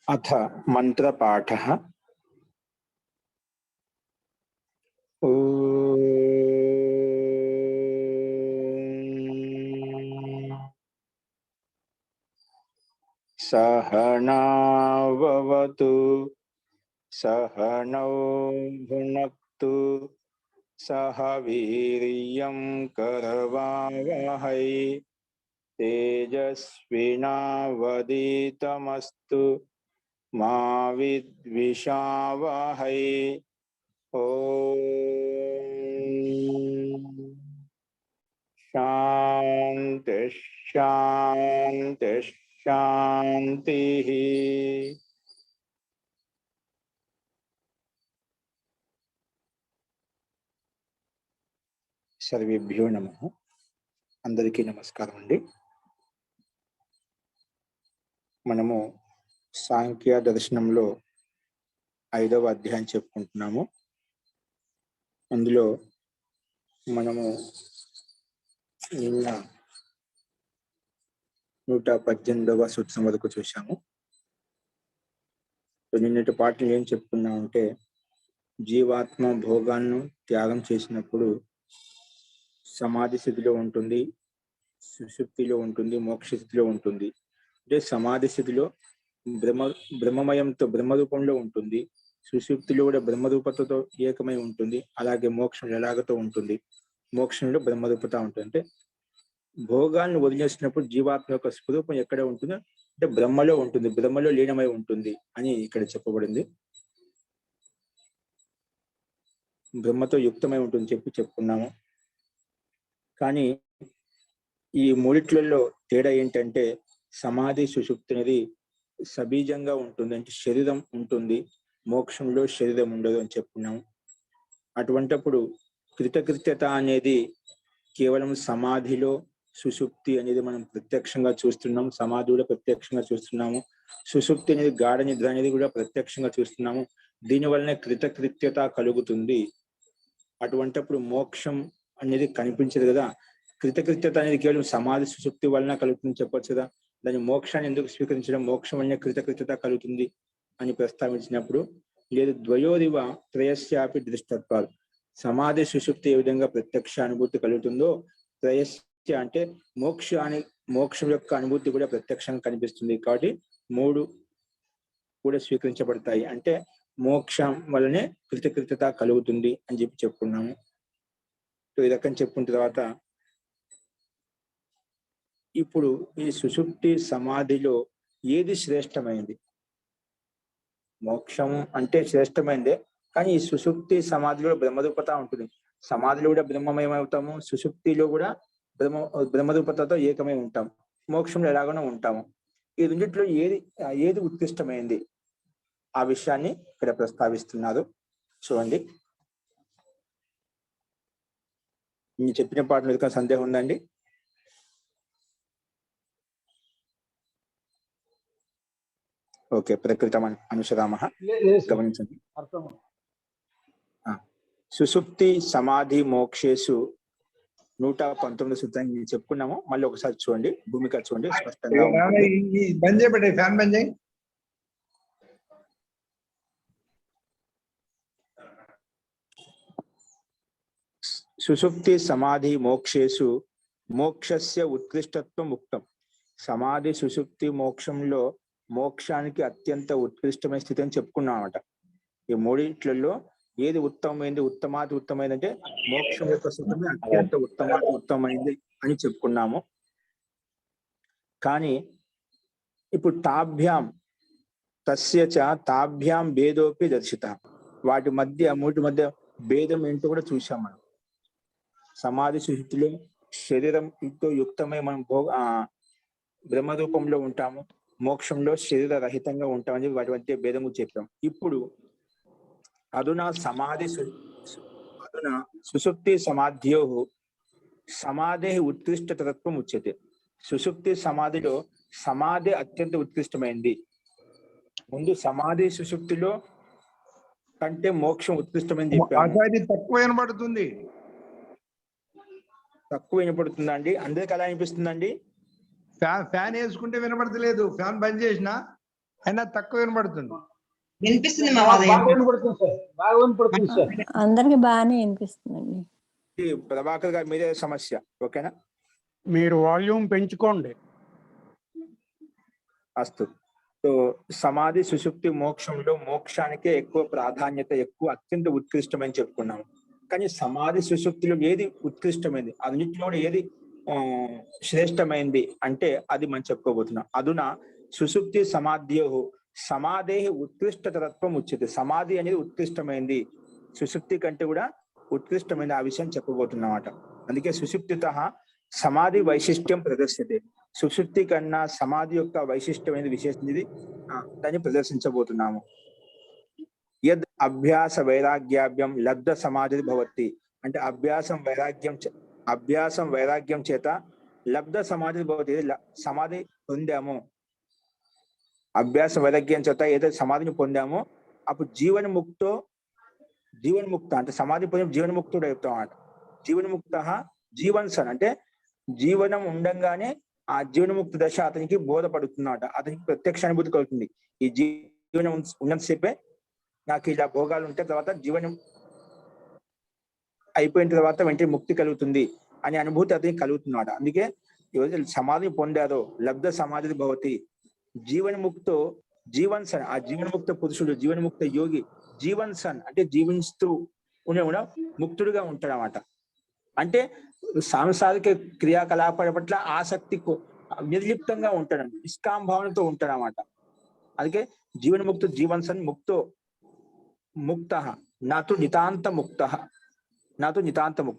अथ मंत्रपाठः। सहनाववतु सहनौ भुनक्तु सह वीर्यं करवावहै तेजस्विनावधीतमस्तु मा विद्विषावहै। ओम शांति शांति शांति। सर्वेभ्यो नमः। अंदरिकी नमस्कारम अंडी। మనము సాంఖ్య దర్శనంలో 5వ అధ్యాయం చెప్పుకుంటున్నాము. అందులో మనము నిన్న 118వ సూత్రం వరకు చూశాము. నిన్నటి పాఠం ఏం చెప్పుకున్నామంటే జీవాత్మ భోగాలను త్యాగం చేసినప్పుడు సమాధి స్థితిలో ఉంటుంది, సుషుప్తిలో ఉంటుంది, మోక్ష స్థితిలో ఉంటుంది. అంటే సమాధి స్థితిలో బ్రహ్మమయంతో బ్రహ్మరూపంలో ఉంటుంది, సుషుప్తిలో కూడా బ్రహ్మరూపతతో ఏకమై ఉంటుంది. అలాగే మోక్షం ఎలాగతో ఉంటుంది, మోక్షంలో బ్రహ్మరూపత ఉంటుంది. అంటే భోగాలను వదిలేసినప్పుడు జీవాత్మ యొక్క స్వరూపం ఎక్కడ ఉంటుందో అంటే బ్రహ్మలో ఉంటుంది, బ్రహ్మలో లీనమై ఉంటుంది అని ఇక్కడ చెప్పబడింది. బ్రహ్మతో యుక్తమై ఉంటుంది చెప్పుకున్నాము. కానీ ఈ మూడిట్లలో తేడా ఏంటంటే సమాధి సుషుప్తి అనేది సబీజంగా ఉంటుంది, అంటే శరీరం ఉంటుంది, మోక్షంలో శరీరం ఉండదు అని చెప్పుకున్నాము. అటువంటప్పుడు కృతకృత్యత అనేది కేవలం సమాధిలో, సుషుప్తి అనేది మనం ప్రత్యక్షంగా చూస్తున్నాము, సమాధిలో ప్రత్యక్షంగా చూస్తున్నాము, సుషుప్తి అనేది గాఢ నిద్ర అనేది కూడా ప్రత్యక్షంగా చూస్తున్నాము. దీనివల్లనే కృతకృత్యత కలుగుతుంది. అటువంటప్పుడు మోక్షం అనేది కనిపించదు కదా. కృతకృత్యత అనేది కేవలం సమాధి సుషుప్తి వలన కలుగుతుంది చెప్పొచ్చు కదా. దాని మోక్షాన్ని ఎందుకు స్వీకరించడం, మోక్షం వలన కృతకృత్యత కలుగుతుంది అని ప్రస్తావించినప్పుడు లేదు, ద్వయోరివ త్రయస్యాపి దృష్టత్వాలు, సమాధి సుషుప్తి ఏ విధంగా ప్రత్యక్ష అనుభూతి కలుగుతుందో త్రయస్య అంటే మోక్షం యొక్క అనుభూతి కూడా ప్రత్యక్షంగా కనిపిస్తుంది. కాబట్టి మూడు కూడా స్వీకరించబడతాయి. అంటే మోక్షం వల్లనే కృతకృత్యత కలుగుతుంది అని చెప్పుకున్నాము. ఈ రకం చెప్పుకున్న తర్వాత ఇప్పుడు ఈ సుషుప్తి సమాధిలో ఏది శ్రేష్టమైంది? మోక్షం అంటే శ్రేష్టమైందే, కానీ ఈ సుషుప్తి సమాధిలో బ్రహ్మరూపత ఉంటుంది. సమాధిలో కూడా బ్రహ్మమయమవుతాము, సుషుప్తిలో కూడా బ్రహ్మరూపతతో ఏకమై ఉంటాం, మోక్షంలో ఎలాగనో ఉంటాము. ఈ రెండిట్లో ఏది ఉత్కృష్టమైంది ఆ విషయాన్ని ఇక్కడ ప్రస్తావిస్తున్నారు. చూడండి, నేను చెప్పిన పాట మీద సందేహం ఉందండి? ఓకే, ప్రకృతం అనుసరామ. గమనించండి, సుషుప్తి సమాధి మోక్షేసు 119 సూత్రాన్ని చెప్పుకున్నాము. మళ్ళీ ఒకసారి చూడండి, భూమిక చూడండి, స్పష్టంగా సుషుప్తి సమాధి మోక్షేసు మోక్షస్య ఉత్కృష్టత్వం ఉక్తం. సమాధి సుషుప్తి మోక్షంలో మోక్షానికి అత్యంత ఉత్కృష్టమైన స్థితి అని చెప్పుకున్నామట. ఈ మూడిట్లలో ఏది ఉత్తమమైంది, ఉత్తమాతి ఉత్తమైంది అంటే మోక్షం యొక్క సుఖమే అత్యంత ఉత్తమాతి ఉత్తమైంది అని చెప్పుకున్నాము. కానీ ఇప్పుడు తాభ్యాం భేదోపి దర్శిత, వాటి మధ్య మూటి మధ్య భేదం ఏంటో కూడా చూసాం మనం. సమాధి సుషుప్తిలో శరీరంతో యుక్తమై మనం బ్రహ్మరూపంలో ఉంటాము, మోక్షంలో శరీర రహితంగా ఉంటామని వాటి మధ్య భేదము చెప్పాం. ఇప్పుడు అధునా సుషుప్తి సమాధ్యో సమాధి ఉత్కృష్టతత్వం ఉచ్యతే. సుషుప్తి సమాధిలో సమాధి అత్యంత ఉత్కృష్టమైంది. ముందు సమాధి సుషుప్తిలో కంటే మోక్షం ఉత్కృష్టమైంది తక్కువ వినపడుతుంది. తక్కువ వినపడుతుందా అండి? అందరికి అలా అనిపిస్తుందండి? ఫ్యాన్ వేసుకుంటే వినపడతలేదు, ఫ్యాన్ బంద్ చేసిన అయినా తక్కువ వినబడుతుంది. వినిపిస్తుంది మహోదయ. బాగా వినపడుతుంది సార్, బాగా వినపడుతుంది సార్. అందరికి బాగానే వినిపిస్తుందండి. ఈ ప్రభాకర్ గారి మీదే సమస్య. ఓకేనా? మీరు వాల్యూమ్ పెంచుకోండి. అస్తు. సో సమాధి సుషుప్తి మోక్షంలో మోక్షానికే ఎక్కువ ప్రాధాన్యత, ఎక్కువ అత్యంత ఉత్కృష్టమని చెప్పుకున్నాము. కానీ సమాధి సుషుప్తిలో ఏది ఉత్కృష్టమైంది, అన్నింటిలో ఏది శ్రేష్టమైంది అంటే అది మనం చెప్పుకోబోతున్నాం. అదునా సుషుప్తి సమాధ్యో సమాధే ఉత్కృష్టతత్వం ఉచ్యతే. సమాధి అనేది ఉత్కృష్టమైంది, సుషుప్తి కంటే కూడా ఉత్కృష్టమైనది. ఆ విషయం చెప్పబోతున్నమాట. అందుకే సుషుప్తిత సమాధి వైశిష్ట్యం ప్రదర్శతే. సుషుప్తి కన్నా సమాధి యొక్క వైశిష్టమైన విశేషించింది దాన్ని ప్రదర్శించబోతున్నాము. యద్ అభ్యాస వైరాగ్యాభ్యం లబ్ధ సమాధి భవతి. అంటే అభ్యాసం వైరాగ్యం చేత లబ్ధ సమాధి భవతి. సమాధి పొందాము, అభ్యాస వైరాగ్యం చేత ఏదైతే సమాధిని పొందామో అప్పుడు జీవన్ముక్త అంటే సమాధి పొంది జీవన్ముక్తుడు అవుతాం అన్నమాట. జీవన్ముక్త జీవన్సన్ అంటే జీవనం ఉండంగానే ఆ జీవనముక్తి దశ అతనికి బోధపడుతుందన్నమాట. అతనికి ప్రత్యక్ష అనుభూతి కలుగుతుంది. ఈ జీవనం ఉన్నంతసేపే నాకు ఇలా భోగాలు ఉంటే తర్వాత జీవనం అయిపోయిన తర్వాత వెంటనే ముక్తి కలుగుతుంది అనే అనుభూతి అతనికి కలుగుతుందన్నమాట. అందుకే ఎవరైతే సమాధిని పొందారో లబ్ధ సమాధి భవతి. జీవన్ముక్తో జీవన్సన్, ఆ జీవన్ముక్త పురుషుడు, జీవన్ముక్త యోగి జీవన్సన్ అంటే జీవిస్తూ కూడా ముక్తుడుగా ఉంటాడు అన్నమాట. అంటే సాంసారిక క్రియాకలాపాల పట్ల ఆసక్తి నిర్లిప్తంగా ఉంటాడు, నిష్కామ భావనతో ఉంటాడు అన్నమాట. అందుకే జీవన్ముక్త జీవన్సన్ ముక్తో ముక్త నాతో నితాంత ముక్త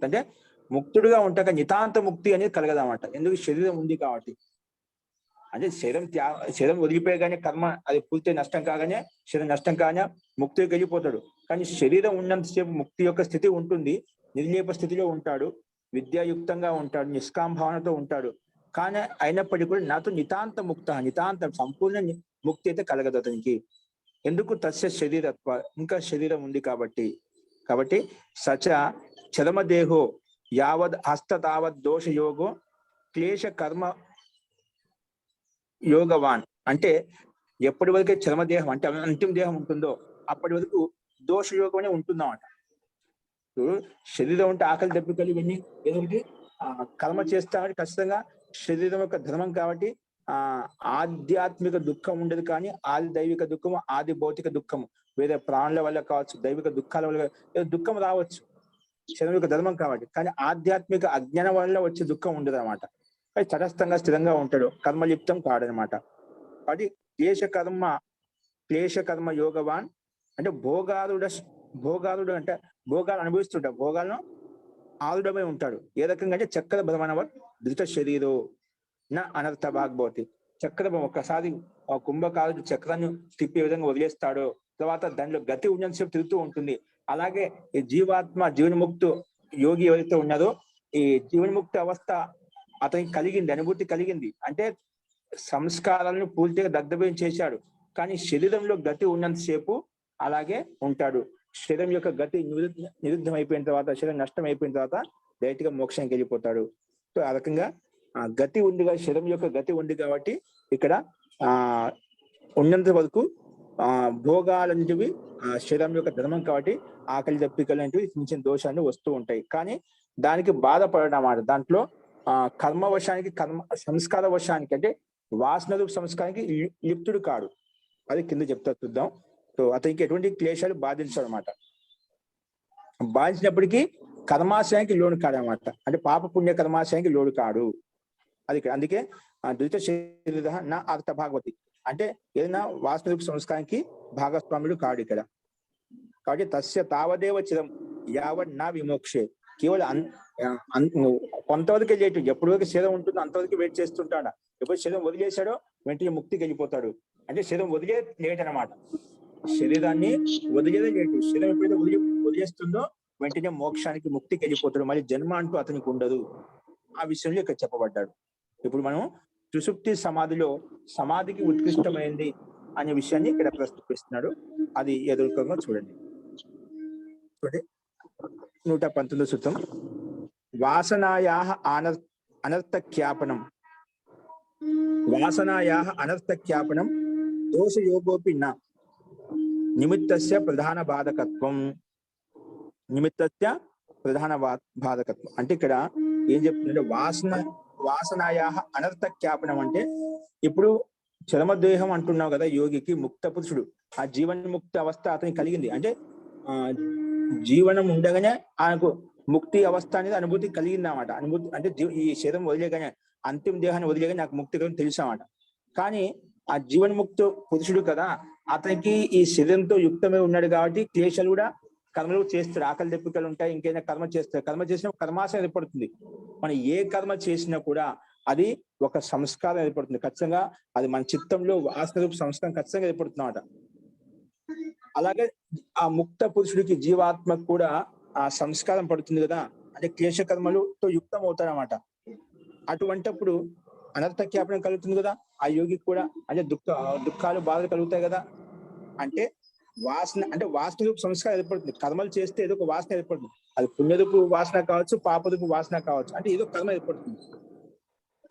అంటే ముక్తుడుగా ఉంటాక నితాంత ముక్తి అనేది కలగదన్నమాట. ఎందుకు? శరీరం ఉంది కాబట్టి. అంటే శరీరం వదిలిపోయగానే కర్మ అది పూర్తి నష్టం కాగానే, శరీరం నష్టం కాగానే ముక్తికి వెళ్ళిపోతాడు. కానీ శరీరం ఉన్నంతసేపు ముక్తి యొక్క స్థితి ఉంటుంది, నిర్లేప స్థితిలో ఉంటాడు, విద్యాయుక్తంగా ఉంటాడు, నిష్కామ భావనతో ఉంటాడు. కానీ అయినప్పటికీ కూడా నాతో నితాంత సంపూర్ణ ముక్తి అయితే కలగదు అతనికి. ఎందుకు? తస్య శరీరత్వ, ఇంకా శరీరం ఉంది కాబట్టి. సచ చరమదేహో యావద్ హస్త తావద్ దోష యోగో క్లేశ కర్మ యోగవాన్. అంటే ఎప్పటి వరకు చర్మదేహం అంటే అంతిమ దేహం ఉంటుందో అప్పటి వరకు దోషయోగం అనే ఉంటుందన్నమాట. శరీరం ఉంటే ఆకలి దెబ్బకలు ఇవన్నీ ఏదోటి కర్మ చేస్తామని ఖచ్చితంగా శరీరం యొక్క ధర్మం కాబట్టి ఆధ్యాత్మిక దుఃఖం ఉండదు. కానీ ఆది దైవిక దుఃఖము, ఆది భౌతిక దుఃఖము, వేరే ప్రాణుల వల్ల కావచ్చు, దైవిక దుఃఖాల వల్ల ఏదో దుఃఖం రావచ్చు, శరీరం యొక్క ధర్మం కాబట్టి. కానీ ఆధ్యాత్మిక అజ్ఞానం వల్ల వచ్చే దుఃఖం ఉండదు అనమాట. అది తటస్థంగా స్థిరంగా ఉంటాడు, కర్మలిప్తం కాడనమాట. అది క్లేశ కర్మ యోగవాన్ అంటే భోగాలుడు అంటే భోగాలు అనుభవిస్తుంటాడు, భోగాలను ఆరుడమై ఉంటాడు. ఏ రకంగా అంటే చక్ర భ్రమణవత్ ధృత శరీరో నా అనర్థ భాగ్భవతి. చక్రం ఒకసారి కుంభకాలుడు చక్రాన్ని తిప్పే విధంగా వదిలేస్తాడో తర్వాత దానిలో గతి ఉన్నంతసేపు తిరుగుతూ ఉంటుంది. అలాగే ఈ జీవన్ముక్తు యోగి ఎవరైతే ఉన్నారో ఈ జీవన్ముక్తి అవస్థ అతనికి కలిగింది, అనుభూతి కలిగింది. అంటే సంస్కారాలను పూర్తిగా దగ్ధభయం చేశాడు, కానీ శరీరంలో గతి ఉన్నంతసేపు అలాగే ఉంటాడు. శరీరం యొక్క గతి నిరుద్ధం అయిపోయిన తర్వాత, శరీరం నష్టం అయిపోయిన తర్వాత డైరెక్ట్ గా మోక్షానికి వెళ్ళిపోతాడు. సో ఆ రకంగా గతి ఉంది, శరీరం యొక్క గతి ఉంది కాబట్టి ఇక్కడ ఉన్నంత వరకు భోగాలంటివి శరీరం యొక్క ధర్మం కాబట్టి ఆకలి దప్పికలు లాంటివి చిన్న చిన్న దోషాలు వస్తూ ఉంటాయి. కానీ దానికి బాధపడడం అన్నమాట. దాంట్లో కర్మవశానికి సంస్కార వశానికి అంటే వాసన రూప సంస్కారానికి లిప్తుడు కాడు. అది కింద చెప్తా చూద్దాం. సో అతనికి ఎటువంటి క్లేశాలు బాధించాడు అనమాట. బాధించినప్పటికీ కర్మాశయానికి లోను కాడనమాట. అంటే పాప పుణ్య కర్మాశయానికి లోడు కాడు. అది అందుకే ద్విత శరీర నా అర్థ భాగవతి అంటే ఏదైనా వాసన రూప సంస్కారానికి భాగస్వాముడు కాడు ఇక్కడ. కాబట్టి తస్య తావదేవ చిరం యావత్ నా విమోక్షే. కేవలం కొంతవరకు వెళ్ళేటు, ఎప్పటి వరకు శరీరం ఉంటుందో అంతవరకు వెయిట్ చేస్తుంటాడు. ఎప్పుడు శరీరం వదిలేశాడో వెంటనే ముక్తికి వెళ్ళిపోతాడు. అంటే శరీరం వదిలే లేట్ అనమాట. శరీరాన్ని వదిలేదే లేటు. శరీరం ఎప్పుడైతే వదిలేస్తుందో వెంటనే మోక్షానికి ముక్తికి వెళ్ళిపోతాడు. మళ్ళీ జన్మ అంటూ అతనికి ఉండదు. ఆ విషయంలో ఇక్కడ చెప్పబడ్డాడు. ఇప్పుడు మనం సుషుప్తి సమాధిలో సమాధికి ఉత్కృష్టమైంది అనే విషయాన్ని ఇక్కడ ప్రస్తుతిస్తున్నాడు. అది ఎదుర్కొంగా చూడండి. 119 సూత్రం. వాసనాయాః అనర్థఖ్యాపనం దోష యోగోపి నా నిమిత్తస్య ప్రధాన బాధకత్వం. నిమిత్తస్య ప్రధాన బాధకత్వం అంటే ఇక్కడ ఏం చెప్తుందంటే వాసనాయా అనర్థ జ్ఞాపనం అంటే ఇప్పుడు చరమదేహం అంటున్నావు కదా యోగికి, ముక్త పురుషుడు ఆ జీవన్ముక్తి అవస్థ అతనికి కలిగింది అంటే జీవనం ఉండగానే ఆయనకు ముక్తి అవస్థ అనేది అనుభూతి కలిగింది అన్నమాట. అనుభూతి అంటే ఈ శరీరం వదిలేగానే, అంతిమ దేహాన్ని వదిలేగానే నాకు ముక్తి కలిగి తెలుసు అన్నమాట. కానీ ఆ జీవన్ముక్త పురుషుడు కదా, అతనికి ఈ శరీరంతో యుక్తమై ఉన్నాడు కాబట్టి క్లేశాలు కూడా కర్మలు చేస్తాడు. ఆకలి దెబ్బకలు ఉంటాయి, ఇంకైనా కర్మ చేస్తాడు. కర్మ చేసిన కర్మాశయం ఏర్పడుతుంది. మనం ఏ కర్మ చేసినా కూడా అది ఒక సంస్కారం ఏర్పడుతుంది ఖచ్చితంగా. అది మన చిత్తంలో వాసన రూప సంస్కారం ఖచ్చితంగా ఏర్పడుతుంది అన్నమాట. అలాగే ఆ ముక్త పురుషుడికి జీవాత్మకు కూడా ఆ సంస్కారం పడుతుంది కదా, అంటే క్లేశ కర్మలతో యుక్తం అవుతాడనమాట. అటువంటప్పుడు అనర్థ జ్ఞాపనం కలుగుతుంది కదా ఆ యోగికి కూడా. అంటే దుఃఖాలు బాధలు కలుగుతాయి కదా. అంటే వాసన రూప సంస్కారం ఏర్పడుతుంది. కర్మలు చేస్తే ఏదో ఒక వాసన ఏర్పడుతుంది. అది పుణ్యరూపు వాసన కావచ్చు, పాపరూపు వాసన కావచ్చు, అంటే ఏదో కర్మ ఏర్పడుతుంది.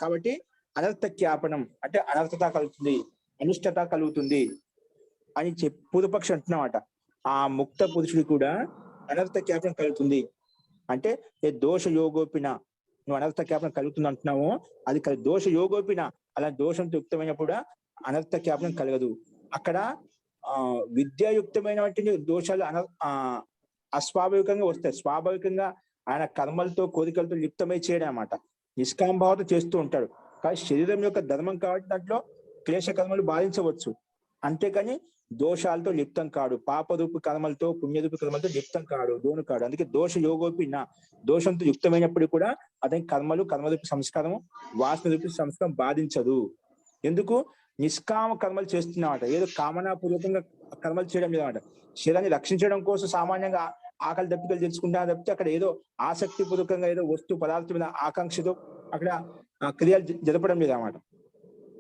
కాబట్టి అనర్థ జ్ఞాపనం అంటే అనర్థత కలుగుతుంది, అనిష్టత కలుగుతుంది అని పూర్వపక్షి అంటున్నమాట. ఆ ముక్త పురుషుడు కూడా అనర్థ జ్ఞాపనం కలుగుతుంది అంటే దోష యోగోపిన. నువ్వు అనర్థ జ్ఞాపనం కలుగుతుంది అంటున్నావు, అది దోష యోగోపిన. అలా దోషంతో యుక్తమైనప్పుడు అనర్థ జ్ఞాపనం కలగదు. అక్కడ విద్యాయుక్తమైనటువంటి దోషాలు అస్వాభావికంగా వస్తాయి. స్వాభావికంగా ఆయన కర్మలతో కోరికలతో యుక్తమై చేయడం అన్నమాట. నిష్కాంభావత చేస్తూ ఉంటాడు. కానీ శరీరం యొక్క ధర్మం కాబట్టి దాంట్లో క్లేశ కర్మలు బాధించవచ్చు, అంతేకాని దోషాలతో లిప్తం కాడు. పాపరూప కర్మలతో పుణ్యరూప కర్మలతో లిప్తం కాడు, దోను కాడు. అందుకే దోష యోగోపి నా, దోషంతో యుక్తమైనప్పుడు కూడా అతని కర్మరూప సంస్కారము వాసన రూప సంస్కారం బాధించదు. ఎందుకు? నిష్కామ కర్మలు చేస్తున్నమాట. ఏదో కామనాపూర్వకంగా కర్మలు చేయడం లేదన్నమాట. శరీరాన్ని రక్షించడం కోసం సామాన్యంగా ఆకలి దప్పికలు తెలుసుకుంటా తప్పితే అక్కడ ఏదో ఆసక్తి పూర్వకంగా ఏదో వస్తు పదార్థం మీద ఆకాంక్షతో అక్కడ క్రియలు జరపడం లేదన్నమాట.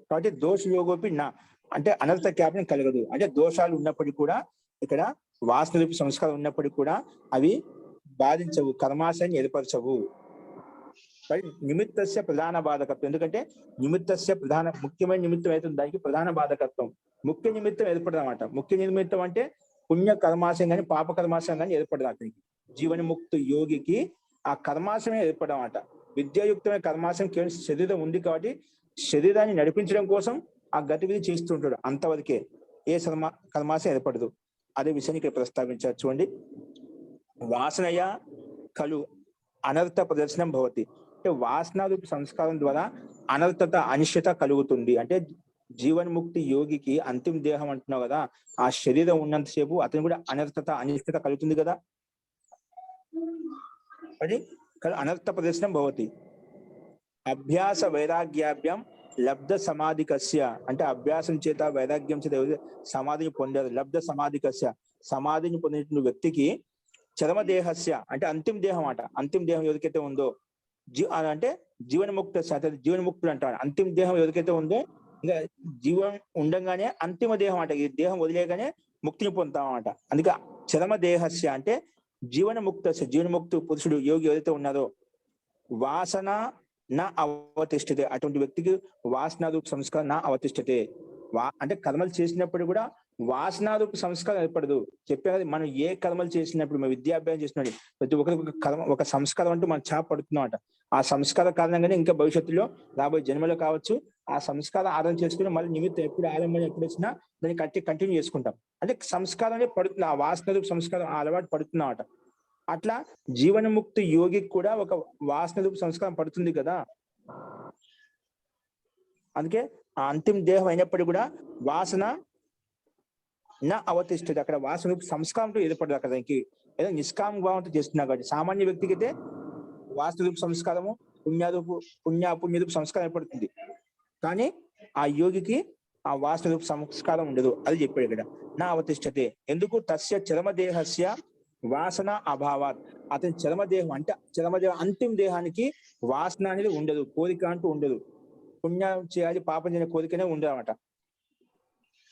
కాబట్టి దోష యోగోపి నా అంటే అనర్థ జ్ఞాపనం కలగదు. అంటే దోషాలు ఉన్నప్పటికీ కూడా ఇక్కడ వాసన రూప సంస్కారం ఉన్నప్పటికీ కూడా అవి బాధించవు, కర్మాశయాన్ని ఏర్పరచవు. నిమిత్తస్య ప్రధాన బాధకత్వం. ఎందుకంటే నిమిత్తస్య ముఖ్యమైన నిమిత్తం అవుతుంది, దానికి ప్రధాన బాధకత్వం. ముఖ్య నిమిత్తం ఏర్పడదు అన్నమాట. ముఖ్య నిమిత్తం అంటే పుణ్య కర్మాశయం కానీ పాప కర్మాశయం కానీ ఏర్పడదు. అతనికి జీవనముక్త యోగికి ఆ కర్మాశయమే ఏర్పడమాట. విద్యాయుక్తమైన కర్మాశయం కేవలం శరీరం ఉంది కాబట్టి శరీరాన్ని నడిపించడం కోసం ఆ గతివిధి చేస్తుంటాడు, అంతవరకే. ఏ కర్మాశయం ఏర్పడదు. అదే విషయాన్ని ఇక్కడ ప్రస్తావించారు చూడండి. వాసనయ కలు అనర్థ ప్రదర్శనం భవతి. అంటే వాసనారూప సంస్కారం ద్వారా అనర్థత అనిశ్చిత కలుగుతుంది. అంటే జీవన్ముక్తి యోగికి అంతిమ దేహం అంటున్నావు కదా, ఆ శరీరం ఉన్నంతసేపు అతను కూడా అనర్థత అనిశ్చిత కలుగుతుంది కదా. అది అనర్థ ప్రదర్శనం భవతి. అభ్యాస వైరాగ్యాభ్యం లబ్ధ సమాధికస్య. అంటే అభ్యాసం చేత వైరాగ్యం చేత సమాధిని పొందారు. లబ్ధ సమాధికస్య, సమాధిని పొందిన వ్యక్తికి చరమదేహస్య అంటే అంతిమ దేహం అట. అంతిమ దేహం ఎవరికైతే ఉందో అంటే జీవన్ముక్త జీవన్ముక్తుడు అంటాడు. అంతిమ దేహం ఎవరికైతే ఉందో ఇంకా జీవం ఉండగానే అంతిమ దేహం అంట. ఈ దేహం వదిలేగానే ముక్తిని పొందుతాం అన్నమాట. అందుకే చరమదేహస్య అంటే జీవన్ముక్త పురుషుడు యోగి ఎవరైతే ఉన్నారో వాసన నా అవతిష్టతే. అటువంటి వ్యక్తికి వాసనారూప సంస్కారం నా అవతిష్టతే. అంటే కర్మలు చేసినప్పుడు కూడా వాసనారూప సంస్కారం ఏర్పడదు. చెప్పేది మనం ఏ కర్మలు చేసినప్పుడు, మనం విద్యాభ్యాసం చేసినప్పుడు ప్రతి ఒక్కరికి ఒక సంస్కారం అంటూ మనం పడుతున్నమాట. ఆ సంస్కార కారణంగానే ఇంకా భవిష్యత్తులో రాబోయే జన్మలో కావచ్చు ఆ సంస్కారం ఆరంభం చేసుకుని మళ్ళీ నిమిత్తం ఎప్పుడు ఆరంభం ఎప్పుడు వచ్చినా దాన్ని కంటిన్యూ చేసుకుంటాం. అంటే సంస్కారమే పడుతుంది, ఆ వాసనారూప సంస్కారం ఆ అలవాటు పడుతున్నమాట. అట్లా జీవనముక్తి యోగికి కూడా ఒక వాసనారూప సంస్కారం పడుతుంది కదా. అందుకే ఆ అంతిమ దేహం అయినప్పటికీ కూడా వాసన నా అవతిష్టది. అక్కడ వాసన సంస్కారంతో ఏర్పడదు. అక్కడ దానికి ఏదో నిష్కామ భావంతో చేస్తున్నా కాబట్టి సామాన్య వ్యక్తికి అయితే వాసనరూప సంస్కారము పుణ్యరూప సంస్కారం ఏర్పడుతుంది. కానీ ఆ యోగికి ఆ వాసనరూప సంస్కారం ఉండదు. అది చెప్పాడు ఇక్కడ. నా అవతిష్టతే. ఎందుకు? తస్య చరమదేహస్య వాసన అభావాత్. అతని చరమదేహం అంటే చరమదేహం అంతిమ దేహానికి వాసన అనేది ఉండదు, కోరిక అంటూ ఉండదు. పుణ్యం చేయాలి పాపం చేయని కోరికనే ఉండదు అన్నమాట.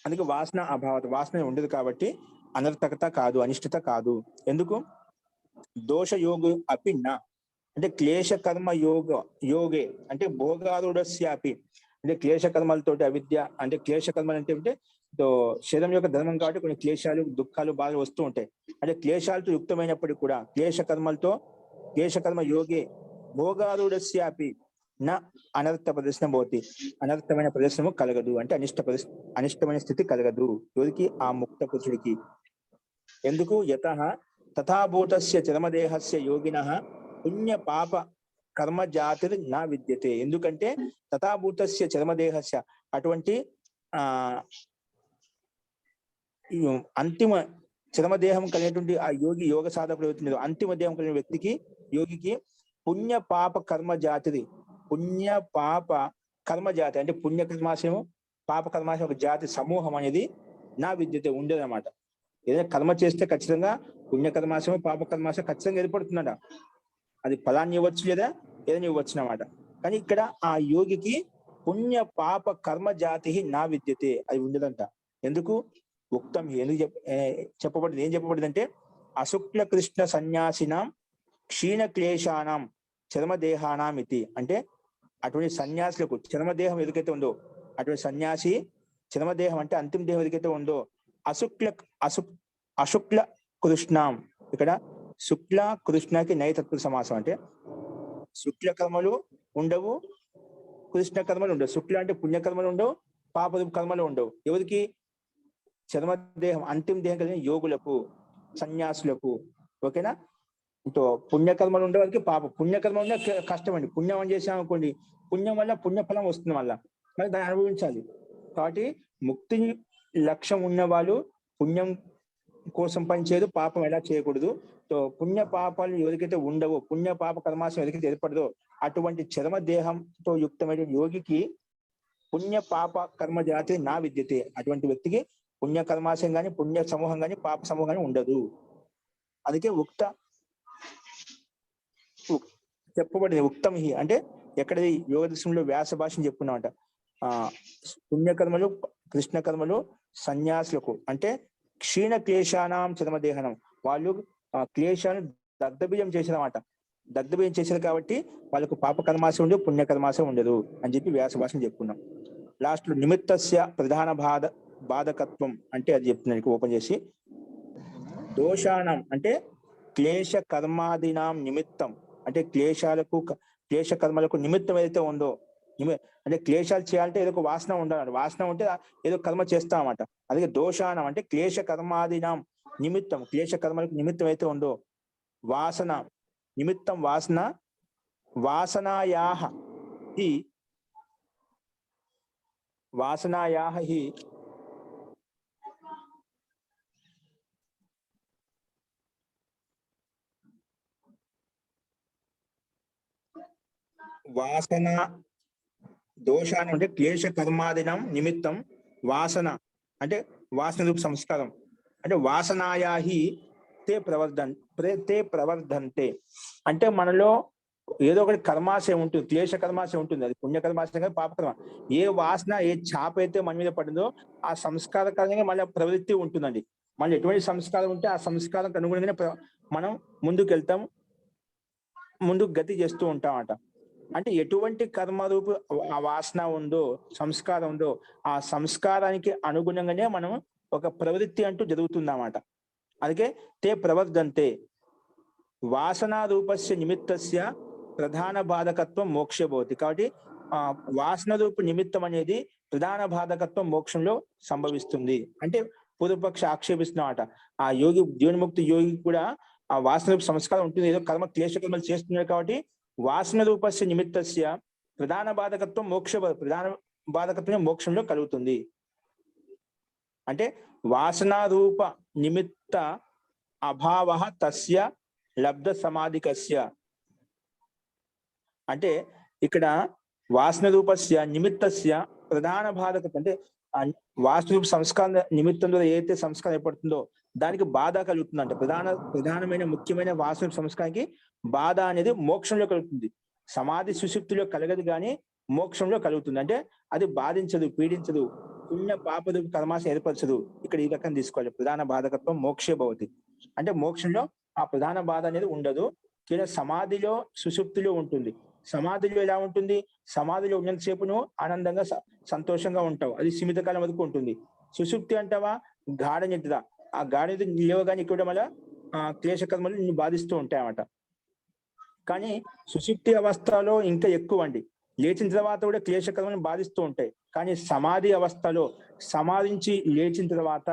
అందుకే వాసన అభావత, వాసన ఉండదు కాబట్టి అనర్థకత కాదు, అనిష్టత కాదు. ఎందుకు? దోష యోగ అపి నా అంటే క్లేశ కర్మ యోగే అంటే భోగారుడస్యాపి అంటే క్లేశ కర్మలతోటి అవిద్య, అంటే క్లేశ కర్మలు అంటే శరీరం యొక్క ధర్మం కాబట్టి కొన్ని క్లేశాలు, దుఃఖాలు, బాధలు వస్తూ ఉంటాయి. అంటే క్లేశాలతో యుక్తమైనప్పటికీ కూడా క్లేశ కర్మ యోగే భోగారూఢస్యాపి నా అనర్థ ప్రదర్శన భవతి. అనర్థమైన ప్రదర్శనము కలగదు, అంటే అనిష్టమైన స్థితి కలగదు ఎవరికి? ఆ ముక్త పురుషుడికి. ఎందుకు? యతః తథాభూతస్య చరమదేహస్య యోగినః పుణ్య పాప కర్మ జాతిర్ నా విద్యతే. ఎందుకంటే తథాభూతస్య చరమదేహస్య, అటువంటి అంతిమ చరమదేహం కలిగినటువంటి ఆ యోగ సాధకుడు అవుతుంది, అంతిమ దేహం కలిగిన వ్యక్తికి, యోగికి పుణ్య పాప కర్మ జాతిది, పుణ్య పాప కర్మ జాతి అంటే పుణ్య కర్మాశయము, పాప కర్మాశయం ఒక జాతి సమూహం అనేది నా విద్యతే ఉండేది అనమాట. ఏదైనా కర్మ చేస్తే ఖచ్చితంగా పుణ్య కర్మాశయం, పాప కర్మాశయం ఖచ్చితంగా ఏర్పడుతుందట. అది ఫలాన్ని ఇవ్వచ్చు లేదా ఏదైనా ఇవ్వచ్చు అన్నమాట. కానీ ఇక్కడ ఆ యోగికి పుణ్య పాప కర్మ జాతి నా విద్యతే అది ఉండదంట. ఎందుకు? ఉక్తం ఎందుకు చెప్పబడింది? ఏం చెప్పబడింది అంటే అశుక్ల కృష్ణ సన్యాసినాం క్షీణ క్లేశానాం చర్మదేహానాం ఇది. అంటే అటువంటి సన్యాసులకు చర్మదేహం ఎదుకైతే ఉందో, అటువంటి సన్యాసి చర్మదేహం అంటే అంతిమ దేహం ఎదుకైతే ఉందో, అశుక్ల కృష్ణం, ఇక్కడ శుక్ల కృష్ణకి నైతత్వ సమాసం. అంటే శుక్ల కర్మలు ఉండవు, కృష్ణ కర్మలు ఉండవు. శుక్ల అంటే పుణ్యకర్మలు ఉండవు, పాప కర్మలు ఉండవు. ఎవరికి? చర్మదేహం అంతిమ దేహం కలిగిన యోగులకు, సన్యాసులకు. ఓకేనా? ఇంతో పుణ్యకర్మలు ఉండే వాళ్ళకి పుణ్యకర్మ ఉండే కష్టం అండి. పుణ్యం చేసామనుకోండి, పుణ్యం వల్ల పుణ్యఫలం వస్తుంది, మళ్ళీ దాన్ని అనుభవించాలి. కాబట్టి ముక్తి లక్ష్యం ఉన్న వాళ్ళు పుణ్యం కోసం పనిచేయదు, పాపం ఎలా చేయకూడదు. పుణ్య పాపాలు ఎవరికైతే ఉండవో, పుణ్య పాప కర్మాశం ఎవరికైతే ఏర్పడదో, అటువంటి చర్మ దేహంతో యుక్తమైన యోగికి పుణ్య పాప కర్మ జాతి నా విద్యతే. అటువంటి వ్యక్తికి పుణ్య కర్మాశయం కానీ, పుణ్య సమూహం కానీ, పాప సమూహం కానీ ఉండదు. అందుకే చెప్పబడింది ఉక్తం హి అంటే ఎక్కడ యోగ దృశ్యంలో వ్యాస భాషను చెప్పుకున్నామంట. పుణ్యకర్మలు, కృష్ణ కర్మలు సన్యాసులకు అంటే క్షీణ క్లేశానాం చర్మదేహనం, వాళ్ళు క్లేశాలను దగ్ధబీజం చేసినమాట. దగ్ధబీజం చేశారు కాబట్టి వాళ్ళకు పాప కర్మాశం ఉండదు, పుణ్య కర్మాశం ఉండదు అని చెప్పి వ్యాస భాషను చెప్పుకున్నాం. లాస్ట్ లో నిమిత్తస్య ప్రధాన బాధకత్వం అంటే అది చెప్తున్నాను ఓపెన్ చేసి. దోషానం అంటే క్లేశ కర్మాదినాం నిమిత్తం, అంటే క్లేశ కర్మలకు నిమిత్తం ఏదైతే ఉందో, అంటే క్లేశాలు చేయాలంటే ఏదో ఒక వాసన ఉండాలి, వాసన ఉంటే ఏదో కర్మ చేస్తామన్నమాట. అలాగే దోషానం అంటే క్లేశ కర్మాదినాం నిమిత్తం, క్లేశ కర్మలకు నిమిత్తం అయితే ఉందో, వాసన నిమిత్తం వాసనాయాహ హి వాసన దోషాన్ని అంటే క్లేశ కర్మాదినం నిమిత్తం, వాసన అంటే వాసన రూప సంస్కారం, అంటే వాసనాయాహి తే ప్రవర్ధంతే అంటే మనలో ఏదో ఒకటి కర్మాశయం ఉంటుంది, క్లేశ కర్మాశయం ఉంటుంది. అది పుణ్య కర్మాశయం కానీ పాప కర్మ. ఏ వాసన, ఏ ఛాప అయితే మన మీద పడిందో ఆ సంస్కార కారణంగా మళ్ళీ ప్రవృత్తి ఉంటుందండి. మళ్ళీ ఎటువంటి సంస్కారం ఉంటే ఆ సంస్కారం అనుగుణంగానే మనం ముందుకు వెళ్తాం, ముందుకు గతి చేస్తూ ఉంటామట. అంటే ఎటువంటి కర్మరూపు ఆ వాసన ఉందో, సంస్కారం ఉందో, ఆ సంస్కారానికి అనుగుణంగానే మనం ఒక ప్రవృత్తి అంటూ జరుగుతుందన్నమాట. అందుకే తే ప్రవర్ధంతే వాసనా రూపస్య నిమిత్తస్య ప్రధాన బాధకత్వం మోక్ష భవతి. కాబట్టి వాసన రూప నిమిత్తం అనేది ప్రధాన బాధకత్వం మోక్షంలో సంభవిస్తుంది. అంటే పూర్వపక్ష ఆక్షేపిస్తున్నమాట. ఆ యోగి, జీవన్ముక్తి యోగి కూడా ఆ వాసన రూప సంస్కారం ఉంటుంది, ఏదో కర్మ క్లేశ కర్మలు చేస్తున్నారు కాబట్టి వాసన రూపస్య నిమిత్తస్య ప్రధాన బాధకత్వం ప్రధాన బాధకత్వం మోక్షంలో కలుగుతుంది. అంటే వాసనా రూప నిమిత్త అభావ తస్య లబ్ధ సమాధికస్య. అంటే ఇక్కడ వాసన రూపస్య నిమిత్తస్య ప్రధాన బాధకత్వం అంటే వాసన రూప సంస్కారం నిమిత్తం ద్వారా ఏదైతే సంస్కారం ఏర్పడుతుందో దానికి బాధ కలుగుతుందంట. ప్రధానమైన ముఖ్యమైన వాసన సంస్కారానికి బాధ అనేది మోక్షంలో కలుగుతుంది. సమాధి సుషుప్తిలో కలగదు కానీ మోక్షంలో కలుగుతుంది. అంటే అది బాధించదు, పీడించదు, పుణ్య పాప కర్మాశ ఏర్పరచదు. ఇక్కడ ఈ రకం తీసుకోవాలి. ప్రధాన బాధకత్వం మోక్షే భవతి అంటే మోక్షంలో ఆ ప్రధాన బాధ అనేది ఉండదు, కేవలం సమాధిలో సుషుప్తిలో ఉంటుంది. సమాధిలో ఎలా ఉంటుంది? సమాధిలో ఉన్నంతసేపు నువ్వు ఆనందంగా సంతోషంగా ఉంటావు, అది సీమిత కాలం వరకు ఉంటుంది. సుషుప్తి అంటావా గాఢ నిద్ర, ఆ గాఢ నిద్ర లేవగానే ఇక్కడ మళ్ళీ క్లేశ కర్మలు నిన్ను బాధిస్తూ ఉంటాయి అన్నమాట. కానీ సుషుప్తి అవస్థలో ఇంకా ఎక్కువ అండి, లేచిన తర్వాత కూడా క్లేశ కర్మలను బాధిస్తూ ఉంటాయి. కానీ సమాధి అవస్థలో సమాధించి లేచిన తర్వాత,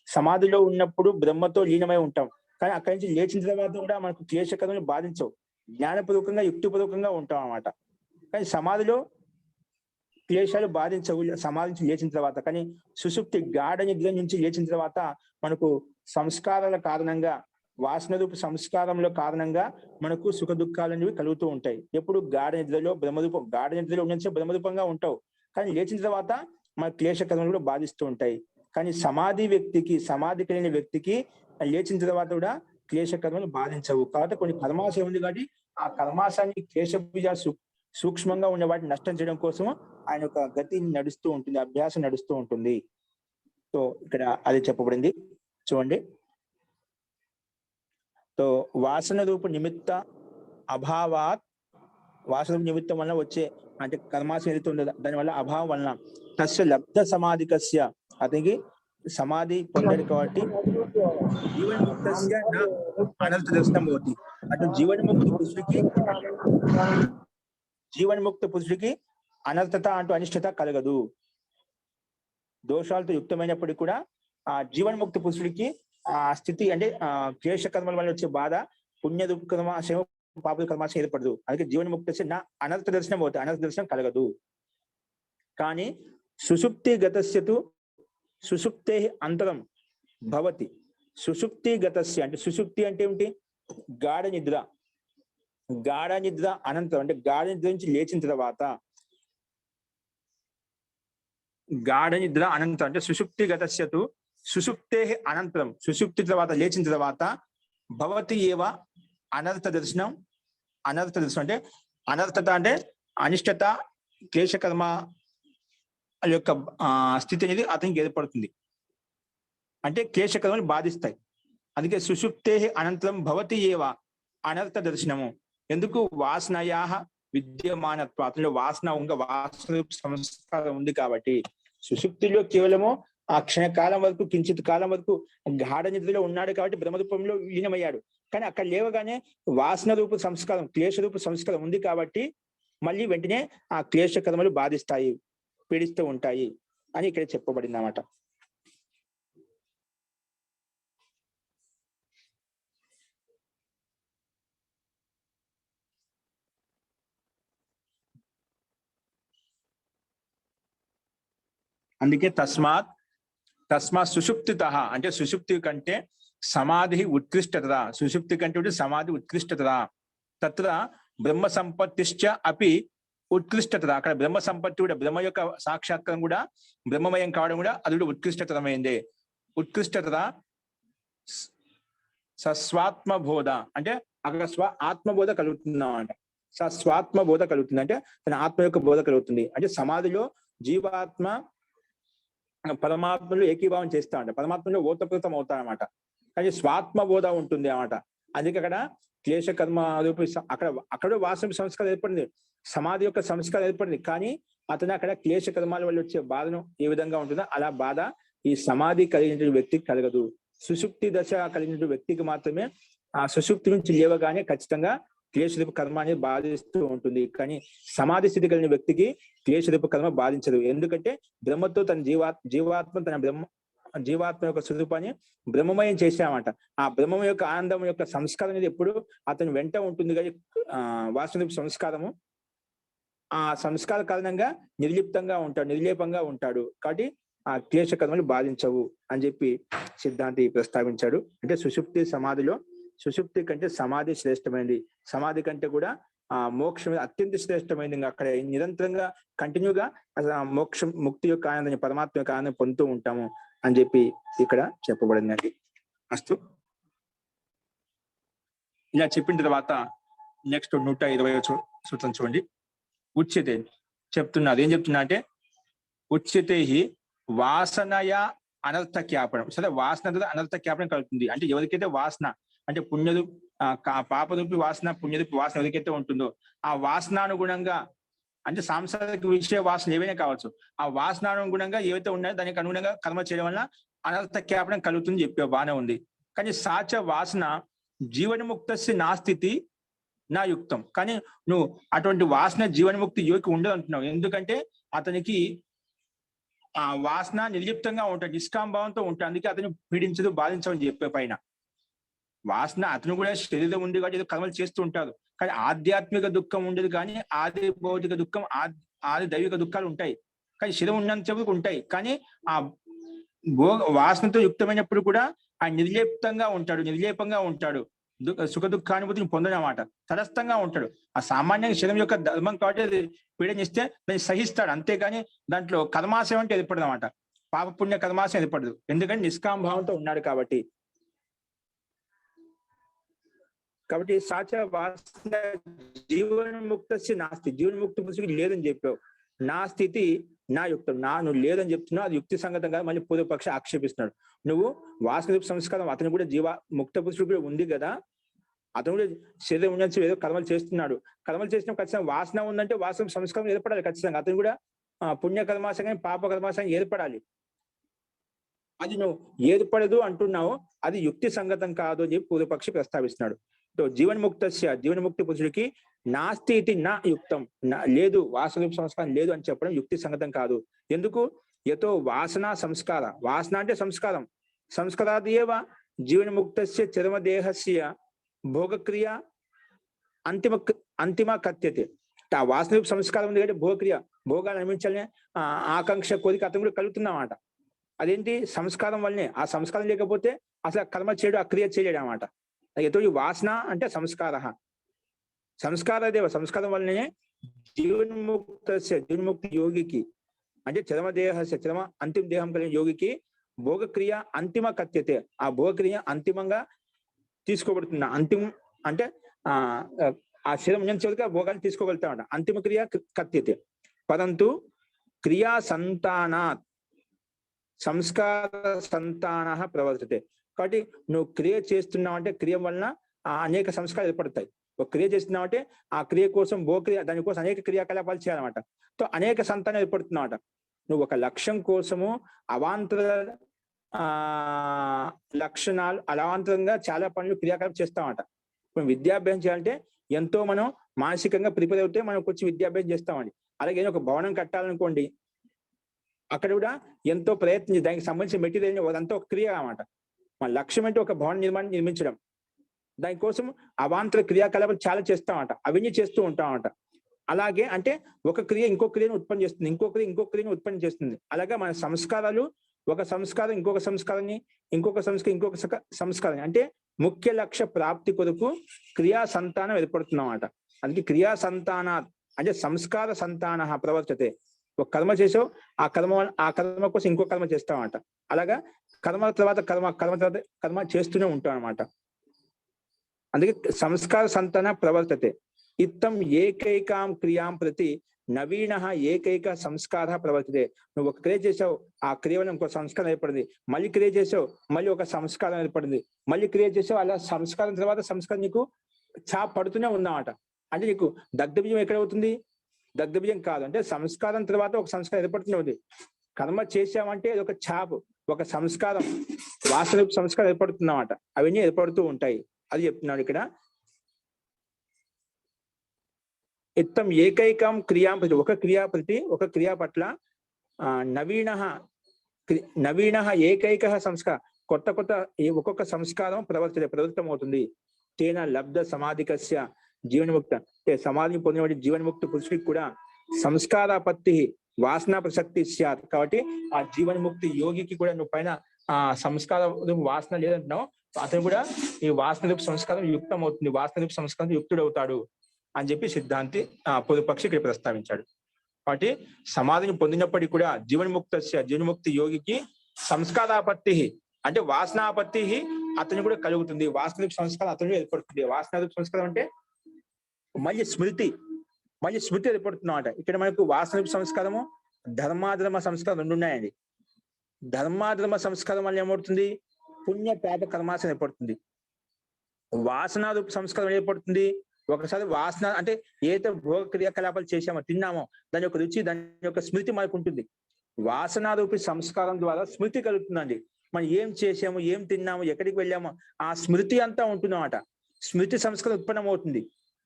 సమాధిలో ఉన్నప్పుడు బ్రహ్మతో లీనమై ఉంటాం, కానీ అక్కడి నుంచి లేచిన తర్వాత కూడా మనకు క్లేశ కర్మలు బాధించవు, జ్ఞానపూర్వకంగా యుక్తిపూర్వకంగా ఉంటాం అన్నమాట. కానీ సమాధిలో క్లేశాలు బాధించవు సమాధించి లేచిన తర్వాత. కానీ సుషుప్తి గాఢ నిద్ర నుంచి లేచిన తర్వాత మనకు సంస్కారాల కారణంగా, వాసన రూప సంస్కారంలో కారణంగా మనకు సుఖ దుఃఖాలు అనేవి కలుగుతూ ఉంటాయి. ఎప్పుడు గాఢ నిద్రలో బ్రహ్మరూపం, గాఢ నిద్రలో ఉన్నంత బ్రహ్మరూపంగా ఉంటావు, కానీ లేచిన తర్వాత మన క్లేశ కర్మలు కూడా బాధిస్తూ ఉంటాయి. కానీ సమాధి వ్యక్తికి, సమాధి కలిగిన వ్యక్తికి లేచిన తర్వాత కూడా క్లేశ కర్మలు బాధించవు. కాబట్టి కొన్ని కర్మాశయం ఉంది కాబట్టి ఆ కర్మాశాన్ని క్లేశ బీజాలు సూక్ష్మంగా ఉన్న వాటిని నష్టం చేయడం కోసం ఆయన యొక్క గతి నడుస్తూ ఉంటుంది, అభ్యాసం నడుస్తూ ఉంటుంది. సో ఇక్కడ అది చెప్పబడింది చూడండి. సో వాసన రూప నిమిత్త అభావాత్, వాసన రూప నిమిత్తం వలన వచ్చే అంటే కర్మాశయం ఏదైతే ఉండదు దాని వల్ల అభావం వలన తస్య లబ్ధ సమాధికస్య, అతనికి సమాధి పొందాడు కాబట్టి జీవన్ముక్తస్య న అనర్థ దర్శనం అవుతుంది. అటు జీవన్ముక్త పురుషుడికి అనర్థత అంటూ అనిష్టత కలగదు. దోషాలతో యుక్తమైనప్పటికీ కూడా ఆ జీవన్ముక్త పురుషుడికి ఆ స్థితి అంటే క్లేశ కర్మల వల్ల వచ్చే బాధ పుణ్య కర్మాశయం పాప కర్మాశయం ఏర్పడదు. అందుకే జీవన్ముక్త నా అనర్థ దర్శనం అవుతుంది, అనర్థ దర్శనం కలగదు. కానీ సుషుప్తి గతస్యతు సుషుప్తే అంతరం భవతి. సుషుప్తి గతస్య అంటే సుషుప్తి అంటే ఏమిటి? గాఢ నిద్ర. గాఢ నిద్ర అనంతరం అంటే గాఢ నిద్ర నుంచి లేచిన తర్వాత, గాఢ నిద్ర అనంతరం అంటే సుషుప్తి గతస్యతు సుషుప్తే అనంతరం, సుషుప్తి తర్వాత లేచిన తర్వాత భవతి ఏవ అనర్థ దర్శనం. అనర్థ దర్శనం అంటే అనర్థత అంటే అనిష్టత, క్లేశకర్మ యొక్క స్థితి అనేది అతనికి ఏర్పడుతుంది, అంటే క్లేశకర్మలు బాధిస్తాయి. అందుకే సుషుప్తే అనంతరం భవతి ఏవ అనర్థ దర్శనము. ఎందుకు? వాసనయా విద్యమానత్వ, అతనిలో వాసన వాసన సంస్కారం ఉంది కాబట్టి. సుషుప్తిలో కేవలము ఆ క్షణకాలం వరకు, కించిత్ కాలం వరకు గాఢ నిద్రలో ఉన్నాడు కాబట్టి బ్రహ్మరూపంలో లీనమయ్యాడు. కానీ అక్కడ లేవగానే వాసన రూప సంస్కారం, క్లేశ రూప సంస్కారం ఉంది కాబట్టి మళ్ళీ వెంటనే ఆ క్లేశ కర్మలు బాధిస్తాయి, పీడిస్తూ ఉంటాయి అని ఇక్కడ చెప్పబడింది అన్నమాట. అందుకే తస్మాత్ సుషుప్తిత అంటే సుషుప్తి కంటే సమాధి ఉత్కృష్టత, సుషుప్తి కంటే సమాధి ఉత్కృష్టత. తత్ర బ్రహ్మ సంపత్తిశ్చ అపి ఉత్కృష్టత. అక్కడ బ్రహ్మ సంపత్తి కూడా, బ్రహ్మ యొక్క సాక్షాత్కారం కూడా, బ్రహ్మమయం కావడం కూడా అది కూడా ఉత్కృష్టతరమైందే. ఉత్కృష్టత సస్వాత్మబోధ అంటే అక్కడ ఆత్మబోధ కలుగుతుందన్నమాట. స్వాత్మబోధ కలుగుతుంది అంటే తన ఆత్మ యొక్క బోధ కలుగుతుంది. అంటే సమాధిలో జీవాత్మ పరమాత్మలో ఏకీభావం చేస్తా ఉంటా, పరమాత్మలో ఓతప్రోతం అవుతాడనమాట. కానీ స్వాత్మబోధ ఉంటుంది అన్నమాట. అందుకే అక్కడ క్లేశ కర్మ అక్కడ వాసన సంస్కారం ఏర్పడింది, సమాధి యొక్క సంస్కారం ఏర్పడింది. కానీ అతను అక్కడ క్లేశ కర్మాల వల్ల వచ్చే బాధను ఏ విధంగా ఉంటుందో అలా బాధ ఈ సమాధి కలిగిన వ్యక్తికి కలగదు. సుషుప్తి దశ కలిగిన వ్యక్తికి మాత్రమే ఆ సుషుప్తి నుంచి లేవగానే ఖచ్చితంగా క్లేశరూప కర్మ అనేది బాధిస్తూ ఉంటుంది. కానీ సమాధి స్థితి కలిగిన వ్యక్తికి క్లేశరూప కర్మ బాధించదు. ఎందుకంటే బ్రహ్మతో తన జీవాత్మ తన జీవాత్మ యొక్క స్వరూపాన్ని బ్రహ్మమయం చేశామంట. ఆ బ్రహ్మం యొక్క ఆనందం యొక్క సంస్కారం అనేది ఎప్పుడు అతని వెంట ఉంటుంది. కానీ వాసన సంస్కారము ఆ సంస్కార కారణంగా నిర్లిప్తంగా ఉంటాడు, నిర్లేపంగా ఉంటాడు. కాబట్టి ఆ క్లేశ కర్మలు బాధించవు అని చెప్పి సిద్ధాంతి ప్రస్తావించాడు. అంటే సుషుప్తి సమాధిలో, సుషుప్తి కంటే సమాధి శ్రేష్టమైనది, సమాధి కంటే కూడా ఆ మోక్షం అత్యంత శ్రేష్టమైనది. అక్కడ నిరంతరంగా కంటిన్యూగా మోక్షం, ముక్తి యొక్క ఆనందాన్ని, పరమాత్మ యొక్క ఆనందం పొందుతూ ఉంటాము అని చెప్పి ఇక్కడ చెప్పబడిందండి. అస్తు. ఇలా చెప్పిన తర్వాత నెక్స్ట్ 120 సూత్రం చూడండి. ఉచ్యతే చెప్తున్నారు. ఏం చెప్తున్నా అంటే ఉచ్యతే వాసనయ అనర్థ జ్ఞాపనం. సరే, వాసన అనర్థ జ్ఞాపనం కలుగుతుంది. అంటే ఎవరికైతే వాసన అంటే పాపరూపి వాసన పుణ్యరూపి వాసన ఏదైతే ఉంటుందో ఆ వాసనానుగుణంగా, అంటే సాంసారిక విషయ వాసన ఏవైనా కావచ్చు, ఆ వాసనానుగుణంగా ఏవైతే ఉన్నాయో దానికి అనుగుణంగా కర్మ చేయడం వల్ల అనర్థ జ్ఞాపనం కలుగుతుంది చెప్పే బాగానే ఉంది. కానీ సాచ వాసన జీవన్ముక్తస్య నా స్థితి నా యుక్తం. కానీ నువ్వు అటువంటి వాసన జీవన్ముక్తి యోగి ఉండదు అంటున్నావు. ఎందుకంటే అతనికి ఆ వాసన నిర్లిప్తంగా ఉంటాడు, నిష్కాంభావంతో ఉంటాడు. అందుకే అతను పీడించదు, బాధించమని చెప్పే పైన వాసన అతను కూడా శరీరం ఉంది కాబట్టి ఏదో కర్మలు చేస్తూ ఉంటారు. కానీ ఆధ్యాత్మిక దుఃఖం ఉండదు, కానీ ఆది భౌతిక దుఃఖం, ఆది దైవిక దుఃఖాలు ఉంటాయి. కానీ శరీరం ఉన్నంతవరకు ఉంటాయి. కానీ ఆ వాసనతో యుక్తమైనప్పుడు కూడా ఆ నిర్లేప్తంగా ఉంటాడు, నిర్లేపంగా ఉంటాడు, సుఖ దుఃఖానుభూతిని పొందనమాట, తటస్థంగా ఉంటాడు. ఆ సామాన్యంగా శరీరం యొక్క ధర్మం కాబట్టి అది పీడన ఇస్తే దాన్ని సహిస్తాడు. అంతేగాని దాంట్లో కర్మాశయం అంటే ఏర్పడదు అనమాట, పాపపుణ్య కర్మాశయం ఏర్పడదు. ఎందుకంటే నిష్కాంభావంతో ఉన్నాడు కాబట్టి. కాబట్టి సాచ వాసన జీవన్ముక్తస్య నాస్తి, జీవన్ముక్తి పురుషుడికి లేదని చెప్పావు. నా స్థితి నా యుక్తం, నువ్వు లేదని చెప్తున్నావు, అది యుక్తి సంగతంగా మళ్ళీ పూర్వపక్ష ఆక్షేపిస్తున్నాడు. నువ్వు వాసన సంస్కారం అతను కూడా జీవ ముక్త పురుషుడు కూడా ఉంది కదా, అతను కూడా శరీరం ఉండాల్సి ఏదో కర్మలు చేస్తున్నాడు. కర్మలు చేసిన ఖచ్చితంగా వాసన ఉందంటే వాసన సంస్కారం ఏర్పడాలి ఖచ్చితంగా. అతను కూడా పుణ్య కర్మాశయం పాప కర్మాశయం ఏర్పడాలి. అది నువ్వు ఏర్పడదు అంటున్నావు, అది యుక్తి సంగతం కాదు అని చెప్పి పూర్వపక్షి ప్రస్తావిస్తున్నాడు. జీవన్ముక్తస్య జీవన్ముక్తి పురుషుడికి నాస్తి ఇది నా యుక్తం, లేదు వాసన సంస్కారం లేదు అని చెప్పడం యుక్తి సంగతం కాదు. ఎందుకు? యతో వాసన సంస్కార, వాసన అంటే సంస్కారం, సంస్కారాదేవ జీవన్ముక్తస్య చరమదేహస్య భోగక్రియ అంతిమ కథ్యతే. ఆ వాసన సంస్కారం ఉంది కాబట్టి భోగక్రియ, భోగాలు అనిపించాలని ఆకాంక్ష కోరిక అతను కూడా కలుగుతున్నమాట. అదేంటి? సంస్కారం వల్లనే. ఆ సంస్కారం లేకపోతే అసలు కర్మ చేయడు, ఆ క్రియ చేయలేడు అన్నమాట. ఎతో వాసన అంటే సంస్కార, సంస్కారదేవ సంస్కారం వల్లనే జీవన్ముక్తి యోగికి, అంటే చరమదేహస్య చరమ అంతిమ దేహం కలిగిన యోగికి భోగక్రియ అంతిమ కథ్యతే. ఆ భోగక్రియ అంతిమంగా తీసుకోబడుతుంది. అంతిమం అంటే ఆ శరీరం ఉన్నంతగా భోగాన్ని తీసుకోగలుగుతామంట. అంతిమ క్రియ కథ్యతే. పరంతు క్రియా సంతానాత్ సంస్కార సంతాన ప్రవర్తతే. కాబట్టి నువ్వు క్రియ చేస్తున్నావు అంటే క్రియ వలన అనేక సంస్కారాలు ఏర్పడతాయి. ఒక క్రియ చేస్తున్నావు అంటే ఆ క్రియ కోసం భోక్రియ, దానికోసం అనేక క్రియాకలాపాలు చేయాలన్నమాట. సో అనేక సంతానం ఏర్పడుతున్నావట. నువ్వు ఒక లక్ష్యం కోసము అవాంతర లక్షణాలు అవాంతరంగా చాలా పనులు క్రియాకలాపాలు చేస్తామట. ఇప్పుడు విద్యాభ్యాసం చేయాలంటే ఎంతో మనం మానసికంగా ప్రిపేర్ అవుతే మనం వచ్చి విద్యాభ్యాసం చేస్తామండి. అలాగే ఒక భవనం కట్టాలనుకోండి, అక్కడ కూడా ఎంతో ప్రయత్నించి దానికి సంబంధించిన మెటీరియల్ అదంతా ఒక క్రియ అన్నమాట. మన లక్ష్యం అంటే ఒక భవన నిర్మించడం, దానికోసం అవాంతర క్రియాకలాపాలు చాలా చేస్తామట, అవన్నీ చేస్తూ ఉంటామట. అలాగే అంటే ఒక క్రియ ఇంకొక క్రియను ఉత్పత్తి చేస్తుంది, ఇంకొక క్రియ ఇంకొక క్రియను ఉత్పత్తి చేస్తుంది. అలాగే మన సంస్కారాలు ఒక సంస్కారం ఇంకొక సంస్కారాన్ని, ఇంకొక సంస్కారం ఇంకొక సంస్కారాన్ని, అంటే ముఖ్య లక్ష్య ప్రాప్తి కొరకు క్రియా సంతానం ఏర్పడుతున్నమాట. అందుకే క్రియా సంతాన అంటే సంస్కార సంతాన ప్రవర్తతే. ఒక కర్మ చేసావు, ఆ కర్మ కోసం ఇంకో కర్మ చేస్తామట. అలాగా కర్మ తర్వాత కర్మ చేస్తూనే ఉంటాం అనమాట. అందుకే సంస్కార సంతాన ప్రవర్తతే. ఇత్తం ఏకైకాం క్రియాం ప్రతి నవీన ఏకైక సంస్కార ప్రవర్తతే. నువ్వు ఒక క్రియ చేసావు, ఆ క్రియ వల్ల ఇంకో సంస్కారం ఏర్పడింది, మళ్ళీ క్రియ చేసావు, మళ్ళీ ఒక సంస్కారం ఏర్పడింది, మళ్ళీ క్రియ చేసావు, అలా సంస్కారం తర్వాత సంస్కారం నీకు పడుతూనే ఉందన్నమాట. అంటే నీకు దగ్ధబీజం ఎక్కడవుతుంది? దగ్ధబీజం కాదు, అంటే సంస్కారం తర్వాత ఒక సంస్కారం ఏర్పడుతూనే ఉంది. కర్మ చేసామంటే ఒక చాపు, ఒక సంస్కారం, వాసన సంస్కారం ఏర్పడుతుందన్నమాట. అవన్నీ ఏర్పడుతూ ఉంటాయి, అది చెప్తున్నాడు ఇక్కడ. ఇత్తం ఏకైకం క్రియాం ప్రతి, ఒక క్రియా పట్ల నవీన ఏకైక సంస్కారం, కొత్త ఒక్కొక్క సంస్కారం ప్రవర్తితం అవుతుంది. తేన లబ్ధ సమాధికస్య జీవన్ముక్త, సమాధిని పొందిన జీవన్ముక్త పురుషుడికి కూడా సంస్కారాపత్తి వాసన ప్రసక్తి స్యాత్. కాబట్టి ఆ జీవన్ముక్తి యోగికి కూడా నువ్వు పైన ఆ సంస్కార వాసన లేదంటున్నావు, అతను కూడా ఈ వాసన రూప సంస్కారం యుక్తం అవుతుంది, వాసన రూప సంస్కారం యుక్తుడవుతాడు అని చెప్పి సిద్ధాంతి పూర్వపక్షి ఇక్కడ ప్రస్తావించాడు. కాబట్టి సమాధిని పొందినప్పటికీ కూడా జీవన్ముక్తి యోగికి సంస్కారాపత్తి అంటే వాసనాపత్తి అతను కూడా కలుగుతుంది, వాసన సంస్కారం అతను ఏర్పడుతుంది. వాసన సంస్కారం అంటే మళ్ళీ స్మృతి ఏర్పడుతున్నమాట. ఇక్కడ మనకు వాసన సంస్కారము ధర్మాధర్మ సంస్కారం రెండు ఉన్నాయండి. ధర్మాధర్మ సంస్కారం వల్ల ఏమవుతుంది? పుణ్య పాప కర్మాశయం ఏర్పడుతుంది. వాసన రూప సంస్కారం ఏర్పడుతుంది. ఒకసారి వాసన అంటే ఏదైతే భోగ క్రియాకలాపాలు చేసామో తిన్నామో దాని యొక్క రుచి దాని యొక్క స్మృతి మనకు ఉంటుంది. వాసన రూపి సంస్కారం ద్వారా స్మృతి కలుగుతుందండి. మనం ఏం చేసాము, ఏం తిన్నాము, ఎక్కడికి వెళ్ళామో ఆ స్మృతి అంతా ఉంటుందన్నమాట. స్మృతి సంస్కారం ఉత్పన్నం అవుతుంది.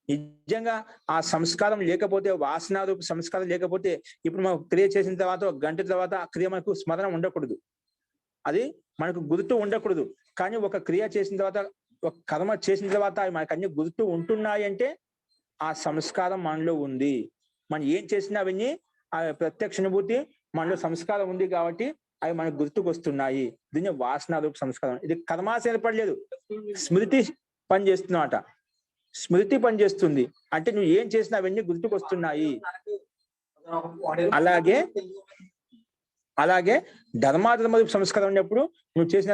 నిజంగా ఆ సంస్కారం లేకపోతే, వాసన రూప సంస్కారం లేకపోతే, ఇప్పుడు మనం క్రియ చేసిన తర్వాత ఒక గంట తర్వాత ఆ క్రియ మనకు స్మరణ ఉండకూడదు, అది మనకు గుర్తు ఉండకూడదు. కానీ ఒక క్రియ చేసిన తర్వాత, ఒక కర్మ చేసిన తర్వాత అవి మనకు అన్ని గుర్తు ఉంటున్నాయి అంటే ఆ సంస్కారం మనలో ఉంది. మనం ఏం చేసినా అవన్నీ ఆ ప్రత్యక్ష అనుభూతి మనలో సంస్కారం ఉంది కాబట్టి అవి మనకు గుర్తుకొస్తున్నాయి. దీన్ని వాసన రూప సంస్కారం. ఇది కర్మాశ ఏర్పడలేదు, స్మృతి పనిచేస్తున్నమాట. స్మృతి పనిచేస్తుంది అంటే నువ్వు ఏం చేసినా అవన్నీ గుర్తుకొస్తున్నాయి. అలాగే ధర్మాధర్మ రూప సంస్కారం ఉన్నప్పుడు నువ్వు చేసిన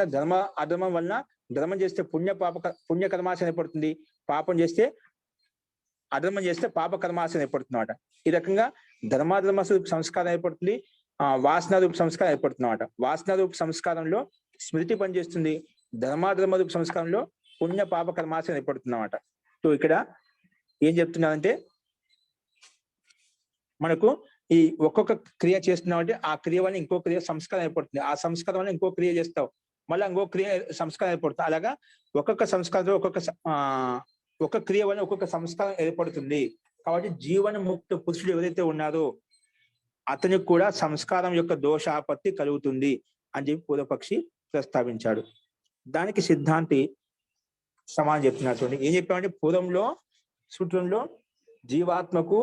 అధర్మం వలన, ధర్మం చేస్తే పుణ్య కర్మాశ ఏర్పడుతుంది, పాపం చేస్తే అధర్మం చేస్తే పాప కర్మాశ ఏర్పడుతుంది అన్నమాట. ఈ రకంగా ధర్మాధర్మ సంస్కారం ఏర్పడుతుంది, వాసన రూప సంస్కారం ఏర్పడుతుంది అన్నమాట. వాసన రూప సంస్కారంలో స్మృతి పనిచేస్తుంది, ధర్మాధర్మ రూప సంస్కారంలో పుణ్య పాప కర్మాశ ఏర్పడుతుంది అన్నమాట. సో ఇక్కడ ఏం చెప్తున్నారంటే మనకు ఈ ఒక్కొక్క క్రియ చేస్తున్నామంటే ఆ క్రియ వల్ల ఇంకో క్రియ సంస్కారం ఏర్పడుతుంది, ఆ సంస్కారం వల్ల ఇంకో క్రియ చేస్తావు, మళ్ళీ ఇంకో క్రియ సంస్కారం ఏర్పడుతుంది. అలాగా ఒక్కొక్క సంస్కారంలో ఒక్కొక్క క్రియ వల్ల ఒక్కొక్క సంస్కారం ఏర్పడుతుంది. కాబట్టి జీవన ముక్త పురుషుడు ఎవరైతే ఉన్నారో అతనికి కూడా సంస్కారం యొక్క దోషాపత్తి కలుగుతుంది అని చెప్పి పూర్వపక్షి ప్రస్తావించాడు. దానికి సిద్ధాంతి సమానం చెప్తున్నారు. చూడండి ఏం చెప్పామంటే పూర్వంలో సూత్రంలో జీవాత్మకు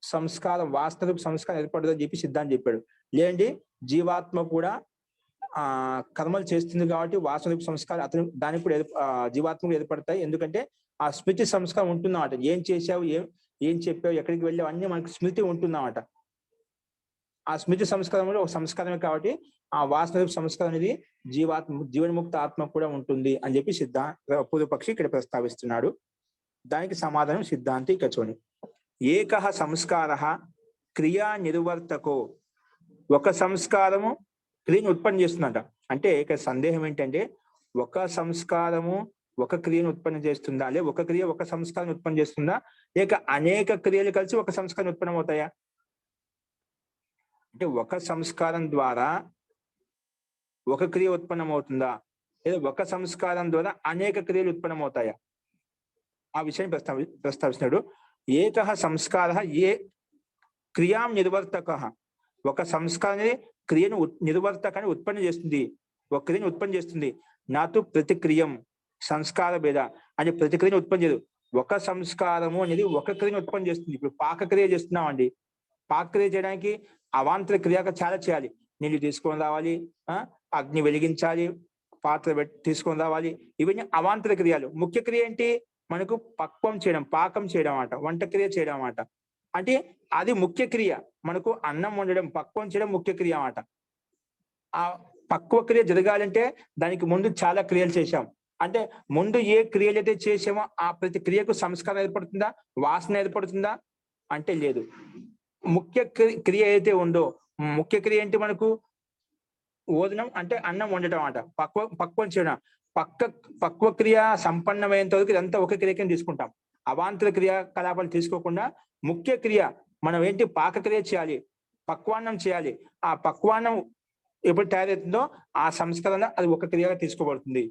సంస్కారం, వాస్తవిక సంస్కారం ఏర్పడదని చెప్పి సిద్ధాంతం చెప్పాడు. లేదండి జీవాత్మ కూడా కర్మలు చేస్తుంది కాబట్టి వాస్తవిక సంస్కారం అతను దానికి కూడా జీవాత్మకు ఏర్పడతాయి. ఎందుకంటే ఆ స్మృతి సంస్కారం ఉంటుందన్నమాట. ఏం చేసావు, ఏం చెప్పావు, ఎక్కడికి వెళ్ళావు అన్ని మనకు స్మృతి ఉంటుందన్నమాట. ఆ స్మృతి సంస్కారంలో ఒక సంస్కారమే కాబట్టి ఆ వాస్తవిక సంస్కారం అనేది జీవన్ముక్త ఆత్మ కూడా ఉంటుంది అని చెప్పి పూర్వపక్షి ఇక్కడ ప్రస్తావిస్తున్నాడు. దానికి సమాధానం సిద్ధాంతి ఇక చూడండి. ఏకః సంస్కారః క్రియా నిర్వర్తకో, ఒక సంస్కారము క్రియను ఉత్పన్నం చేస్తుందంట. అంటే ఇక్కడ సందేహం ఏంటంటే ఒక సంస్కారము ఒక క్రియను ఉత్పన్నం చేస్తుందా, లేదా ఒక క్రియ ఒక సంస్కారం ఉత్పన్నం చేస్తుందా, లేక అనేక క్రియలు కలిసి ఒక సంస్కారం ఉత్పన్నం అవుతాయా? అంటే ఒక సంస్కారం ద్వారా ఒక క్రియ ఉత్పన్నం అవుతుందా, లేదా ఒక సంస్కారం ద్వారా అనేక క్రియలు ఉత్పన్నం అవుతాయా? ఆ విషయాన్ని ప్రస్తావిస్తున్నాడు. ఏకః సంస్కారః ఏ క్రియాం నిర్వర్తకః, ఒక సంస్కారాన్ని క్రియను నిర్వర్తకాన్ని ఉత్పన్నం చేస్తుంది, ఒక క్రియను ఉత్పన్నం చేస్తుంది. నాతో ప్రతిక్రియం సంస్కార భేద అని ప్రతిక్రియను ఉత్పన్నం చేయదు. ఒక సంస్కారము అనేది ఒక క్రియను ఉత్పన్నం చేస్తుంది. ఇప్పుడు పాకక్రియ చేస్తున్నామండి, పాకక్రియ చేయడానికి అవాంతర క్రియాక చాలా చేయాలి. నీళ్లు తీసుకొని రావాలి, అగ్ని వెలిగించాలి, పాత్ర తీసుకొని రావాలి, ఇవన్నీ అవాంతర క్రియలు. ముఖ్య క్రియ ఏంటి? మనకు పక్వం చేయడం, పాకం చేయడం అన్నమాట, వంట క్రియ చేయడం అన్నమాట. అంటే అది ముఖ్య క్రియ. మనకు అన్నం వండడం, పక్వం చేయడం ముఖ్య క్రియ అన్నమాట. ఆ పక్వ క్రియ జరగాలంటే దానికి ముందు చాలా క్రియలు చేశాం. అంటే ముందు ఏ క్రియలు అయితే చేసామో ఆ ప్రతి క్రియకు సంస్కారం ఏర్పడుతుందా, వాసన ఏర్పడుతుందా అంటే లేదు. ముఖ్య క్రియ ఏదైతే ఉందో, ముఖ్య క్రియ ఏంటి? మనకు ఓదనం అంటే అన్నం వండటం అన్నమాట, పక్వం చేయడం. పక్వ క్రియ సంపన్నమైనంత వరకు ఇదంతా ఒక క్రియ కింద తీసుకుంటాం. అవాంతర క్రియాకలాపాలు తీసుకోకుండా ముఖ్య క్రియ మనం ఏంటి? పాకక్రియ చేయాలి, పక్వాన్నం చేయాలి. ఆ పక్వాన్నం ఎప్పుడు తయారవుతుందో ఆ సంస్కరణ అది ఒక క్రియగా తీసుకోబడుతుంది.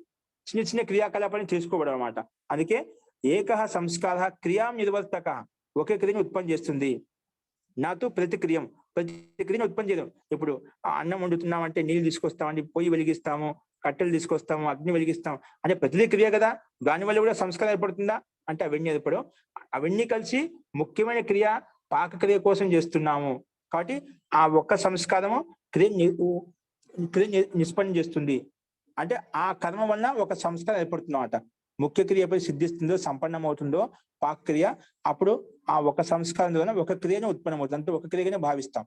చిన్న చిన్న క్రియాకలాపాలను తీసుకోబడడం అన్నమాట. అందుకే ఏకః సంస్కారః క్రియాం నిర్వర్తకః, ఒకే క్రియను ఉత్పన్నం చేస్తుంది. నాతో ప్రతిక్రియం, ప్రతిక్రియను ఉత్పన్నం చేయడం. ఇప్పుడు అన్నం వండుతున్నామంటే నీళ్ళు తీసుకొస్తామండి, పొయ్యి వెలిగిస్తాము, కట్టెలు తీసుకొస్తాము, అగ్ని వెలిగిస్తాము అంటే ప్రతిదీ క్రియ కదా. దానివల్ల కూడా సంస్కారం ఏర్పడుతుందా అంటే అవన్నీ ఏర్పడవు. అవన్నీ కలిసి ముఖ్యమైన క్రియ పాకక్రియ కోసం చేస్తున్నాము కాబట్టి ఆ ఒక్క సంస్కారము క్రియ నిష్పన్నం చేస్తుంది. అంటే ఆ కర్మ వలన ఒక సంస్కారం ఏర్పడుతుందన్నమాట. ముఖ్య క్రియ ఎప్పుడు సిద్ధిస్తుందో, సంపన్నం అవుతుందో పాకక్రియ, అప్పుడు ఆ ఒక సంస్కారం ద్వారా ఒక క్రియను ఉత్పన్నం అవుతుంది. అంటే ఒక క్రియగానే భావిస్తాం.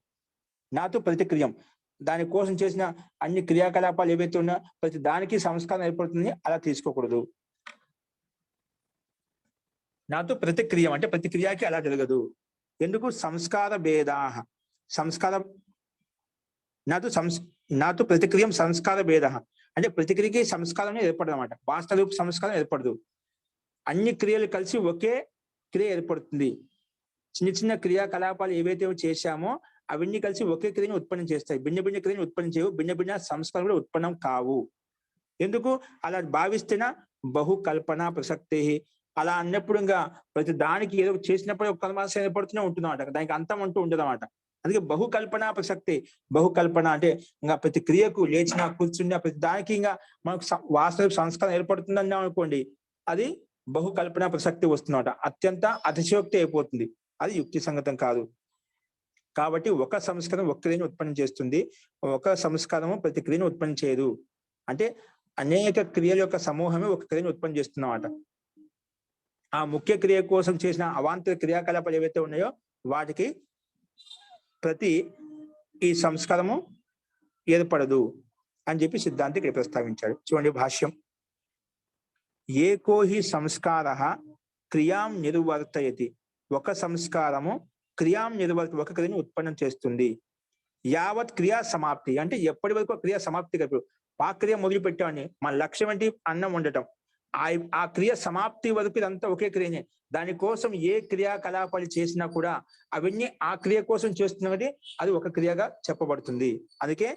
నాతో ప్రతిక్రియం, దానికోసం చేసిన అన్ని క్రియాకలాపాలు ఏవైతే ఉన్నా ప్రతి దానికి సంస్కారం ఏర్పడుతుంది, అలా తీసుకోకూడదు. నాతో ప్రతిక్రియం అంటే ప్రతి క్రియకి అలా జరగదు. ఎందుకు? సంస్కార భేదా, సంస్కారం నాతో ప్రతిక్రియం సంస్కార భేద అంటే ప్రతిక్రియకి సంస్కారం ఏర్పడదు అన్నమాట. వాస్తవిక సంస్కారం ఏర్పడదు. అన్ని క్రియలు కలిసి ఒకే క్రియ ఏర్పడుతుంది. చిన్న చిన్న క్రియాకలాపాలు ఏవైతే చేశామో అవన్నీ కలిసి ఒకే క్రియను ఉత్పన్నం చేస్తాయి. భిన్న భిన్న క్రియను ఉత్పన్నం చేయవు, భిన్న భిన్న సంస్కారాలు ఉత్పన్నం కావు. ఎందుకు అలా భావిస్తేనా బహుకల్పన ప్రసక్తి. అలా అన్నప్పుడు ఇంకా ప్రతి దానికి ఏదో చేసినప్పుడు ఒక కల్పన ఏర్పడుతూనే ఉంటుంది అన్నమాట, దానికి అంతం అంటూ ఉండదు అన్నమాట. అందుకే బహుకల్పన ప్రసక్తి. బహుకల్పన అంటే ఇంకా ప్రతి క్రియకు లేచినా కూర్చున్నా ప్రతి దానికి ఇంకా మనకు వాస్తవిక సంస్కారం ఏర్పడుతుంది అన్నాం అనుకోండి, అది బహుకల్పన ప్రసక్తి వస్తున్నమాట. అత్యంత అతిశయోక్తి అయిపోతుంది, అది యుక్తి సంగతం కాదు. కాబట్టి ఒక సంస్కారం ఒక క్రియను ఉత్పన్నం చేస్తుంది, ఒక సంస్కారము ప్రతి క్రియను ఉత్పన్నం చేయదు. అంటే అనేక క్రియల యొక్క సమూహమే ఒక క్రియను ఉత్పన్నం చేస్తున్నమాట. ఆ ముఖ్య క్రియ కోసం చేసిన అవాంతర క్రియాకలాపాలు ఏవైతే ఉన్నాయో వాటికి ప్రతి ఈ సంస్కారము ఏర్పడదు అని చెప్పి సిద్ధాంతి ఇక్కడ ప్రస్తావించాడు. చూడండి భాష్యం. ఏకో హి సంస్కార క్రియాం నిర్వర్తయతి. ఒక సంస్కారము క్రియాం ఒక క్రియను ఉత్పన్నం చేస్తుంది. యావత్ క్రియా సమాప్తి అంటే ఎప్పటి వరకు క్రియా సమాప్తి కలిపి ఆ క్రియ మొదలు పెట్టామని మన లక్ష్యం ఏంటి? అన్నం వండటం. ఆ క్రియ సమాప్తి వరకు ఇదంతా ఒకే క్రియనే. దానికోసం ఏ క్రియాకలాపాలు చేసినా కూడా అవన్నీ ఆ క్రియ కోసం చేస్తున్నది, అది ఒక క్రియగా చెప్పబడుతుంది. అందుకే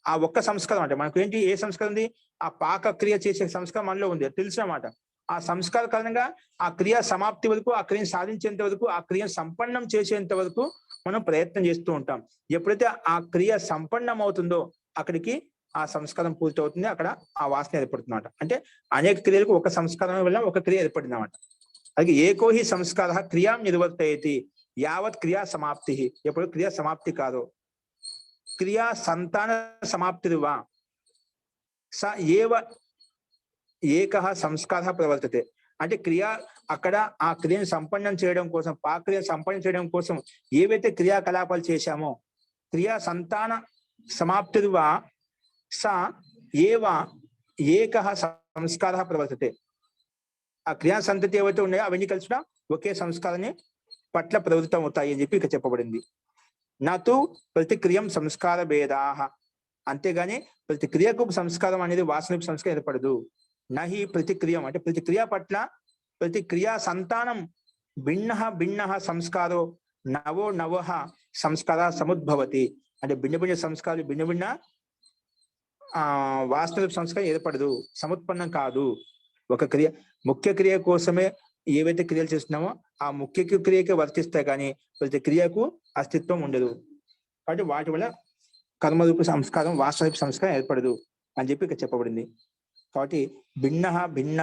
ఆ ఒక్క సంస్కారం అంటే మనకు ఏంటి, ఏ సంస్కారం ఉంది? ఆ పాక క్రియ చేసే సంస్కారం మనలో ఉంది, తెలుసు అన్నమాట. ఆ సంస్కార కారణంగా ఆ క్రియ సమాప్తి వరకు, ఆ క్రియను సాధించేంత వరకు, ఆ క్రియను సంపన్నం చేసేంత వరకు మనం ప్రయత్నం చేస్తూ ఉంటాం. ఎప్పుడైతే ఆ క్రియ సంపన్నం అవుతుందో అక్కడికి ఆ సంస్కారం పూర్తి అవుతుంది, అక్కడ ఆ వాసన ఏర్పడుతుందన్నమాట. అంటే అనేక క్రియలకు ఒక సంస్కారం వల్ల ఒక క్రియ ఏర్పడింది అన్నమాట. అలాగే ఏకో హి సంస్కార క్రియాం నిర్వర్తయతి యావత్ క్రియా సమాప్తి. ఎప్పుడు క్రియ సమాప్తి కాదో, క్రియా సంతాన సమాప్తిర్వా స ఏవ ఏకః సంస్కారః ప్రవర్తతే. అంటే క్రియ అక్కడ ఆ క్రియను సంపన్నం చేయడం కోసం, క్రియ సంపన్నం చేయడం కోసం ఏవైతే క్రియాకలాపాలు చేశామో క్రియా సంతాన సమాప్తిర్వా స ఏవ ఏకః సంస్కారః ప్రవర్తతే. ఆ క్రియా సంతతి ఏవైతే ఉన్నాయో అవన్నీ కలిసి ఒకే సంస్కారాన్ని పట్ల ప్రవృత్తం అవుతాయి అని చెప్పి ఇక్కడ చెప్పబడింది. నతు ప్రతిక్రియం సంస్కార భేదాః. అంతేగాని ప్రతి క్రియకు సంస్కారం అనేది వాసనిక సంస్కారం ఏర్పడదు. నహి ప్రతిక్రియం అంటే ప్రతి క్రియ పట్ల ప్రతి క్రియా సంతానం భిన్న భిన్న సంస్కారో నవో నవ సంస్కార సముద్భవతి. అంటే భిన్న భిన్న సంస్కారాలు భిన్న భిన్న వాస్తవిక సంస్కారం ఏర్పడదు, సముత్పన్నం కాదు. ఒక క్రియ ముఖ్య క్రియ కోసమే ఏవైతే క్రియలు చేస్తున్నామో ఆ ముఖ్య క్రియకి వర్తిస్తాయి, కానీ ప్రతి క్రియకు అస్తిత్వం ఉండదు. కాబట్టి వాటి వల్ల కర్మరూప సంస్కారం వాస్తవిక సంస్కారం ఏర్పడదు అని చెప్పి ఇక్కడ చెప్పబడింది. కాబట్టి భిన్న భిన్న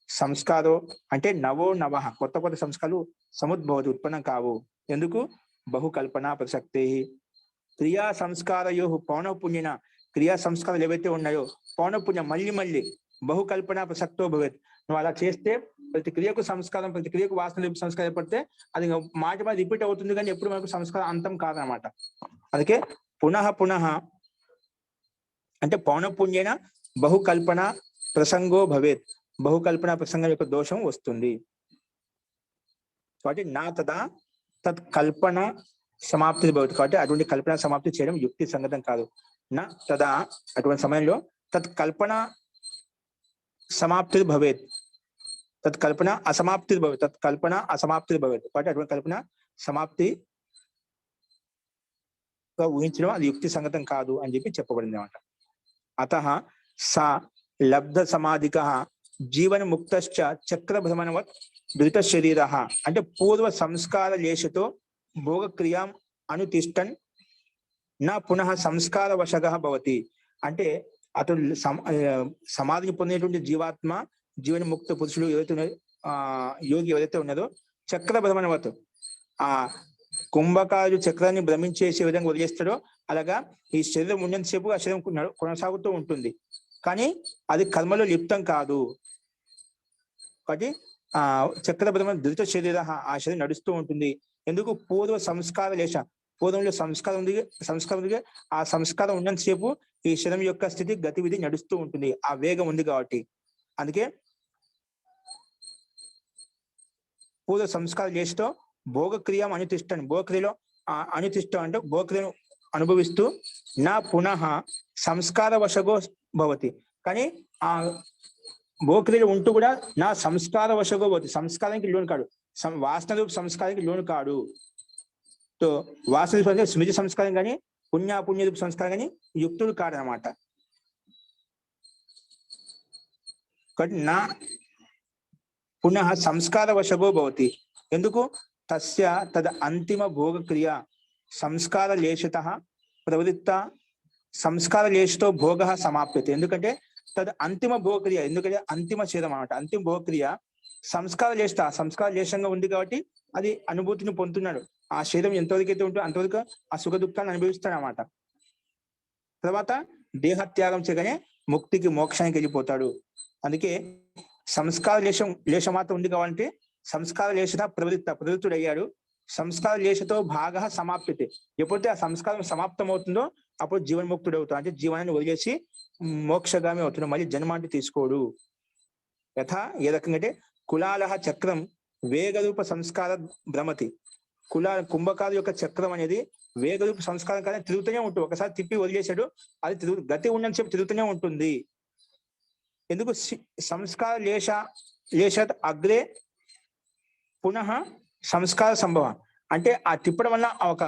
సంస్కారో అంటే నవో నవ కొత్త కొత్త సంస్కారాలు సముద్భవతి ఉత్పన్నం కావు. ఎందుకు? బహుకల్పన ప్రసక్తి. క్రియా సంస్కారయో పౌనఃపుణ్యన క్రియా సంస్కారాలు ఏవైతే ఉన్నాయో పౌనఃపుణ్యం మళ్ళీ మళ్ళీ బహుకల్పన ప్రసక్తో భవేత్. నువ్వు అలా చేస్తే ప్రతి క్రియకు సంస్కారం ప్రతి క్రియకు వాసన సంస్కారం ఏర్పడితే అది మాట మాట రిపీట్ అవుతుంది, కానీ ఎప్పుడు మనకు సంస్కారం అంతం కాదనమాట. అందుకే పునః పునః అంటే పౌనఃపుణ్యేన బహుకల్పన ప్రసంగో భవేత్. బహుకల్పన ప్రసంగం యొక్క దోషం వస్తుంది. కాబట్టి నా తదా తత్ కల్పన సమాప్తి భవతి. కాబట్టి అటువంటి కల్పన సమాప్తి చేయడం యుక్తి సంగతం కాదు. నా తదా అటువంటి సమయంలో తత్ కల్పన సమాప్తి భవేత్, తత్ కల్పన అసమాప్తి భవేత్, తత్ కల్పన అసమాప్తి భవేత్. కాబట్టి అటువంటి కల్పన సమాప్తి ఊహించడం అది యుక్తి సంగతం కాదు అని చెప్పి చెప్పబడింది అన్నమాట. అతః సా లబ్ధ సమాధిక జీవన ముక్తశ్చ చక్రభ్రమణవత్ ధృత శరీర. అంటే పూర్వ సంస్కార లేశతో భోగక్రియాం అనుతిష్టన్ నా పునః సంస్కార వశగః భవతి. అంటే అతడు సమాధిని పొందినటువంటి జీవాత్మ జీవన ముక్త పురుషుడు ఎవరైతే యోగి ఎవరైతే ఉన్నదో చక్రభ్రమణవత్ ఆ కుంభకారు చక్రాన్ని భ్రమించేసే విధంగా వదిలేస్తాడో అలాగా ఈ శరీరం ఉన్నంతసేపు ఆ శరీరం కొనసాగుతూ ఉంటుంది, కానీ అది కర్మలో లిప్తం కాదు. కాబట్టి చక్రభ్రమణ ధృత శరీర ఆ శరీరం నడుస్తూ ఉంటుంది. ఎందుకు? పూర్వ సంస్కార లేశ, పూర్వంలో సంస్కారం ఉంది, ఆ సంస్కారం ఉన్నంతసేపు ఈ శరీరం యొక్క స్థితి గతివిధి నడుస్తూ ఉంటుంది, ఆ వేగం ఉంది కాబట్టి. అందుకే పూర్వ సంస్కార లేశతో భోగక్రియ అనుతిష్టం, భోగక్రియలో అనుతిష్టం అంటే భోగక్రియను అనుభవిస్తూ నా పునః సంస్కార వశగో భవతి. కానీ ఆ భోక్రియలు ఉంటూ కూడా నా సంస్కార వశగో పోతుంది, సంస్కారానికి లోను కాడు, వాసన రూప సంస్కారానికి లోను కాడు. సో వాసన రూప స్మృతి సంస్కారం కానీ పుణ్య రూప సంస్కారం కానీ యుక్తుడు కాడనమాట. కాబట్టి నా పునః సంస్కార వశగో భవతి. ఎందుకు? తస్య తద అంతిమ భోగక్రియ సంస్కార లేశత ప్రవృత్త సంస్కార లేశతో భోగ సమాప్యతే. ఎందుకంటే తద అంతిమ భోగక్రియ, ఎందుకంటే అంతిమ ఛేదం అన్నమాట. అంతిమ భోగక్రియ సంస్కార లేశత, సంస్కార లేశంగా ఉంది కాబట్టి అది అనుభూతిని పొందుతున్నాడు. ఆ ఛేదం ఎంతవరకు అయితే ఉంటుందో అంతవరకు ఆ సుఖ దుఃఖాన్ని అనుభవిస్తాడు అన్నమాట. తర్వాత దేహత్యాగం చేయగానే ముక్తికి మోక్షానికి వెళ్ళిపోతాడు. అందుకే సంస్కార లేశ మాత్రం ఉంది కావాలంటే సంస్కార లేశత ప్రవృత్తుడు అయ్యాడు. సంస్కార లేశతో భాగ సమాప్యతే. ఎప్పుడైతే ఆ సంస్కారం సమాప్తం అవుతుందో అప్పుడు జీవన్ముక్తుడు అవుతాడు. అంటే జీవనాన్ని వదిలేసి మోక్షగామి అవుతున్నాడు, మళ్ళీ జన్మాంటి తీసుకోడు. యథా ఏ రకంగా అంటే కులాలహ చక్రం వేగరూప సంస్కార భ్రమతి. కుంభకారు యొక్క చక్రం అనేది వేగరూప సంస్కారం కానీ తిరుగుతూనే ఉంటుంది. ఒకసారి తిప్పి వదిలేశాడు, అది గతి ఉన్నంత సేపు తిరుగుతూనే ఉంటుంది. ఎందుకు? సంస్కార లేశాత్ అగ్రే పునః సంస్కార సంభవ. అంటే ఆ తిప్పడం వల్ల ఒక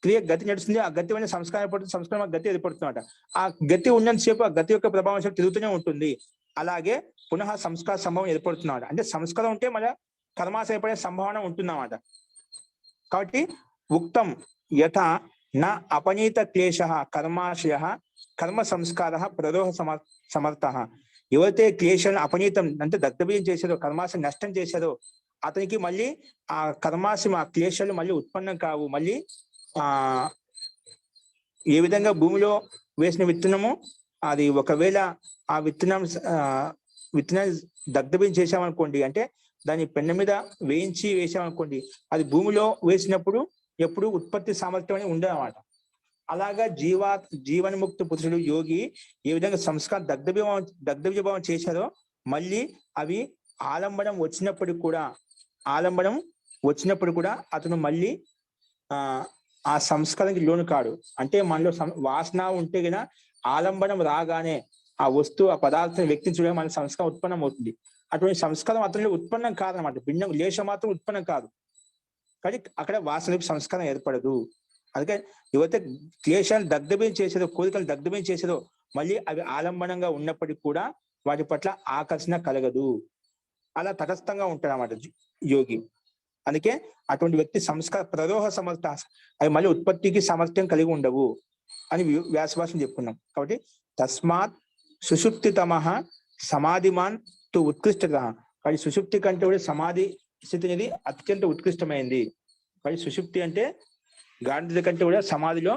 క్రియ గతి నడుస్తుంది, ఆ గతి వల్ల సంస్కారం ఏర్పడుతుంది, సంస్కారం గతి ఏర్పడుతుందన్నమాట. ఆ గతి ఉన్నంతసేపు ఆ గతి యొక్క ప్రభావం సేపు తిరుగుతూనే ఉంటుంది. అలాగే పునః సంస్కార సంభవం ఏర్పడుతున్నమాట. అంటే సంస్కారం ఉంటే మళ్ళీ కర్మాశ ఏర్పడే సంభావన ఉంటుందన్నమాట. కాబట్టి ఉక్తం యథా నా అపనీత క్లేశ కర్మాశయ కర్మ సంస్కార ప్రరోహ సమర్థ. ఎవరైతే క్లేశాలను అపనీతం అంటే దగ్ధబీజం చేశారో, కర్మాశయం నష్టం చేశారో అతనికి మళ్ళీ ఆ కర్మాశయం ఆ క్లేశాలు మళ్ళీ ఉత్పన్నం కావు. మళ్ళీ ఏ విధంగా భూమిలో వేసిన విత్తనము అది ఒకవేళ ఆ విత్తనాన్ని దగ్ధబీజం చేసామనుకోండి, అంటే దాన్ని పెన్న మీద వేయించి వేసామనుకోండి, అది భూమిలో వేసినప్పుడు ఎప్పుడు ఉత్పత్తి సామర్థ్యం అనేది ఉండదన్నమాట. అలాగా జీవన్ముక్త పురుషుడు యోగి ఏ విధంగా సంస్కారం దగ్ధబీజభావం చేశారో మళ్ళీ అవి ఆలంబనం వచ్చినప్పటికి కూడా అతను మళ్ళీ ఆ సంస్కారానికి లోను కాడు. అంటే మనలో వాసన ఉంటే గన ఆలంబనం రాగానే ఆ వస్తువు ఆ పదార్థం వ్యక్తిని చూడగా మన సంస్కారం ఉత్పన్నం అవుతుంది. అటువంటి సంస్కారం అతనిలో ఉత్పన్నం కాదనమాట, భిన్నం లేశం మాత్రం ఉత్పన్నం కాదు. కానీ అక్కడ వాసన సంస్కారం ఏర్పడదు. అందుకే ఎవరైతే క్లేశాలు దగ్ధబీజం చేసేదో, కోరికలు దగ్ధబీజం చేసేదో మళ్ళీ అవి ఆలంబనంగా ఉన్నప్పటికీ కూడా వాటి పట్ల ఆకర్షణ కలగదు. అలా తటస్థంగా ఉంటాడు అన్నమాట యోగి. అందుకే అటువంటి వ్యక్తి సంస్కార ప్రరోహ సమర్థ, అవి మళ్ళీ ఉత్పత్తికి సామర్థ్యం కలిగి ఉండవు అని వ్యాసభాషను చెప్పుకున్నాం. కాబట్టి తస్మాత్ సుషుప్తితమ సమాధిమాన్ తు ఉత్కృష్టత. కానీ సుషుప్తి కంటే కూడా సమాధి స్థితి అనేది అత్యంత ఉత్కృష్టమైంది. కానీ సుషుప్తి అంటే గాఢత కంటే కూడా సమాధిలో